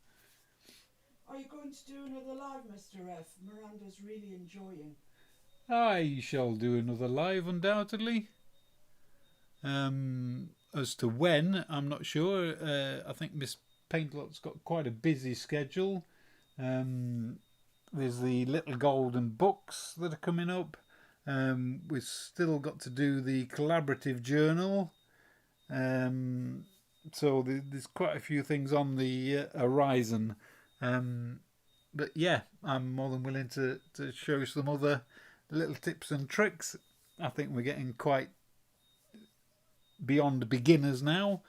Are you going to do another live, Mr. F? Miranda's really enjoying. I shall do another live, undoubtedly. As to when, I'm not sure. I think Miss Paintalot's got quite a busy schedule. There's the little golden books that are coming up. We've still got to do the collaborative journal. So there's quite a few things on the horizon. But yeah, I'm more than willing to show some other little tips and tricks. I think we're getting quite beyond beginners now.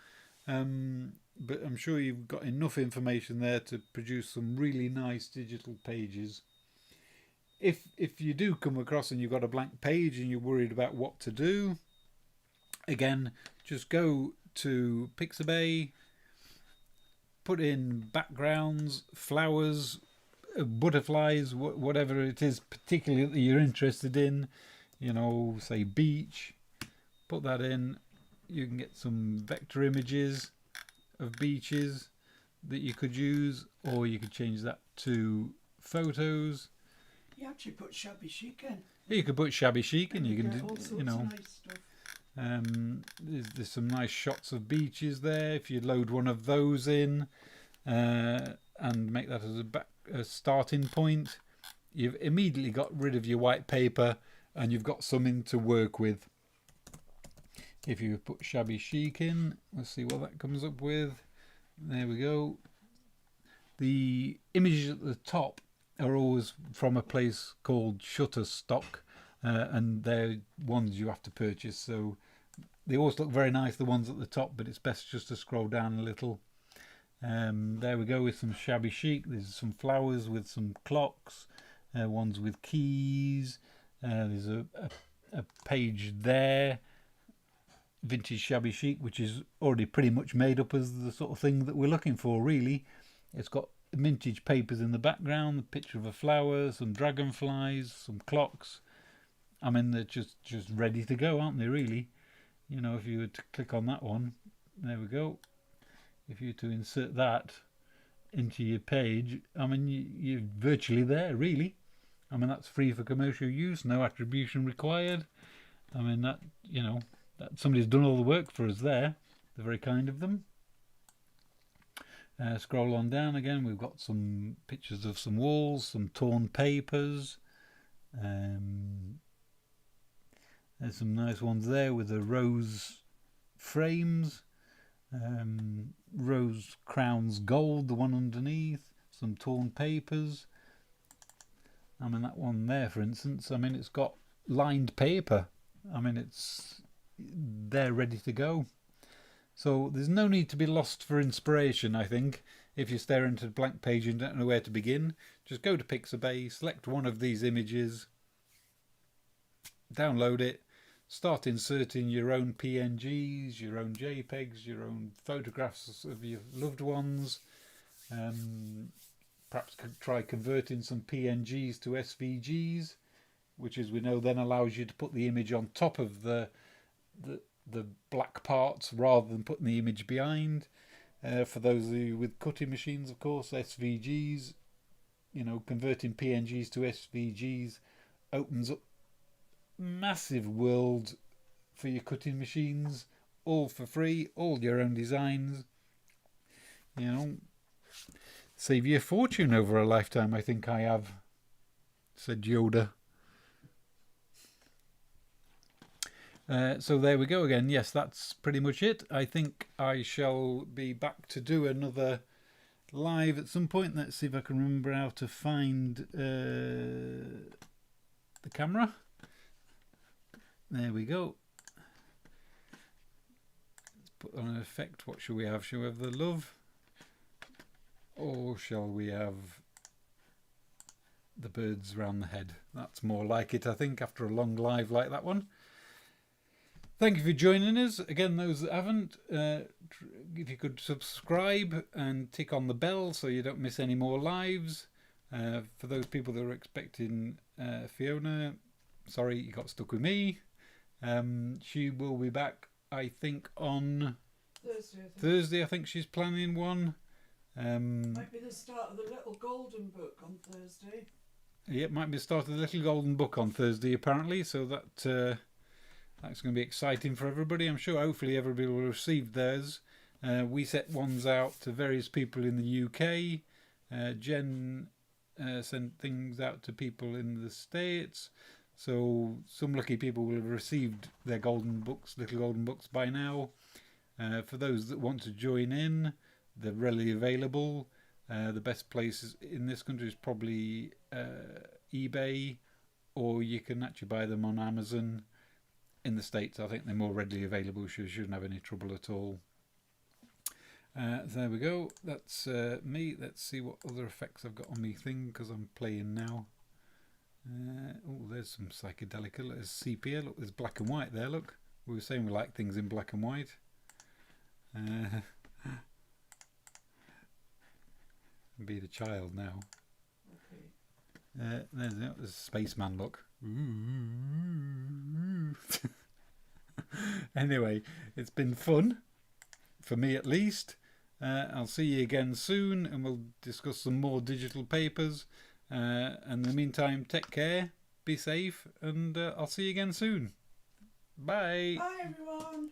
But I'm sure you've got enough information there to produce some really nice digital pages. If you do come across and you've got a blank page and you're worried about what to do, again, just go to Pixabay, put in backgrounds, flowers, butterflies, whatever it is particularly that you're interested in, say beach, put that in. You can get some vector images of beaches that you could use, or you could change that to photos. You actually put Shabby Chic in. You could put Shabby Chic in. You can all sorts of nice stuff. There's some nice shots of beaches there. If you load one of those in and make that as a starting point, you've immediately got rid of your white paper and you've got something to work with. If you put Shabby Chic in, let's see what that comes up with. There we go. The images at the top are always from a place called Shutterstock, and they're ones you have to purchase. So they always look very nice, the ones at the top, but it's best just to scroll down a little. There we go with some Shabby Chic. There's some flowers with some clocks, ones with keys. There's a page there, vintage Shabby Chic, which is already pretty much made up as the sort of thing that we're looking for, really. It's got vintage papers in the background, the picture of a flower, some dragonflies, some clocks. I mean, they're just ready to go, aren't they, really? If you were to click on that one, there we go. If you were to insert that into your page, I mean, you're virtually there, really. I mean, that's free for commercial use, no attribution required. I mean, that somebody's done all the work for us there. They're very kind of them. Scroll on down again. We've got some pictures of some walls, some torn papers. There's some nice ones there with the rose frames. Rose crowns gold, the one underneath. Some torn papers. I mean, that one there, for instance, I mean, it's got lined paper. I mean, they're ready to go. So there's no need to be lost for inspiration, I think. If you're staring at a blank page and don't know where to begin, just go to Pixabay, select one of these images, download it, start inserting your own PNGs, your own JPEGs, your own photographs of your loved ones. Perhaps try converting some PNGs to SVGs, which, as we know, then allows you to put the image on top of the black parts rather than putting the image behind. For those of you with cutting machines, of course, SVGs, converting PNGs to SVGs opens up massive world for your cutting machines, all for free, all your own designs. Save you a fortune over a lifetime, I think I have, said Yoda. So there we go again. Yes, that's pretty much it. I think I shall be back to do another live at some point. Let's see if I can remember how to find the camera. There we go. Let's put on an effect. What shall we have? Shall we have the love? Or shall we have the birds round the head? That's more like it, I think, after a long live like that one. Thank you for joining us. Again, those that haven't, if you could subscribe and tick on the bell so you don't miss any more lives. For those people that are expecting Fiona, sorry you got stuck with me. She will be back, I think, on Thursday. I think she's planning one. Might be the start of the Little Golden Book on Thursday. Yeah, it might be the start of the Little Golden Book on Thursday, apparently. So that's going to be exciting for everybody. I'm sure hopefully everybody will receive theirs. We set ones out to various people in the UK. Jen sent things out to people in the States. So some lucky people will have received their golden books, little golden books by now. For those that want to join in, they're readily available. The best place in this country is probably eBay, or you can actually buy them on Amazon. In the States, I think they're more readily available, so you shouldn't have any trouble at all. There we go. That's me. Let's see what other effects I've got on me thing, because I'm playing now. Oh, there's some psychedelic. There's sepia. Look, there's black and white there. Look, we were saying we like things in black and white. Be the child now. Okay. There's a spaceman look. Anyway, it's been fun, for me at least. I'll see you again soon, and we'll discuss some more digital papers. And in the meantime, take care, be safe, and I'll see you again soon. Bye. Bye everyone.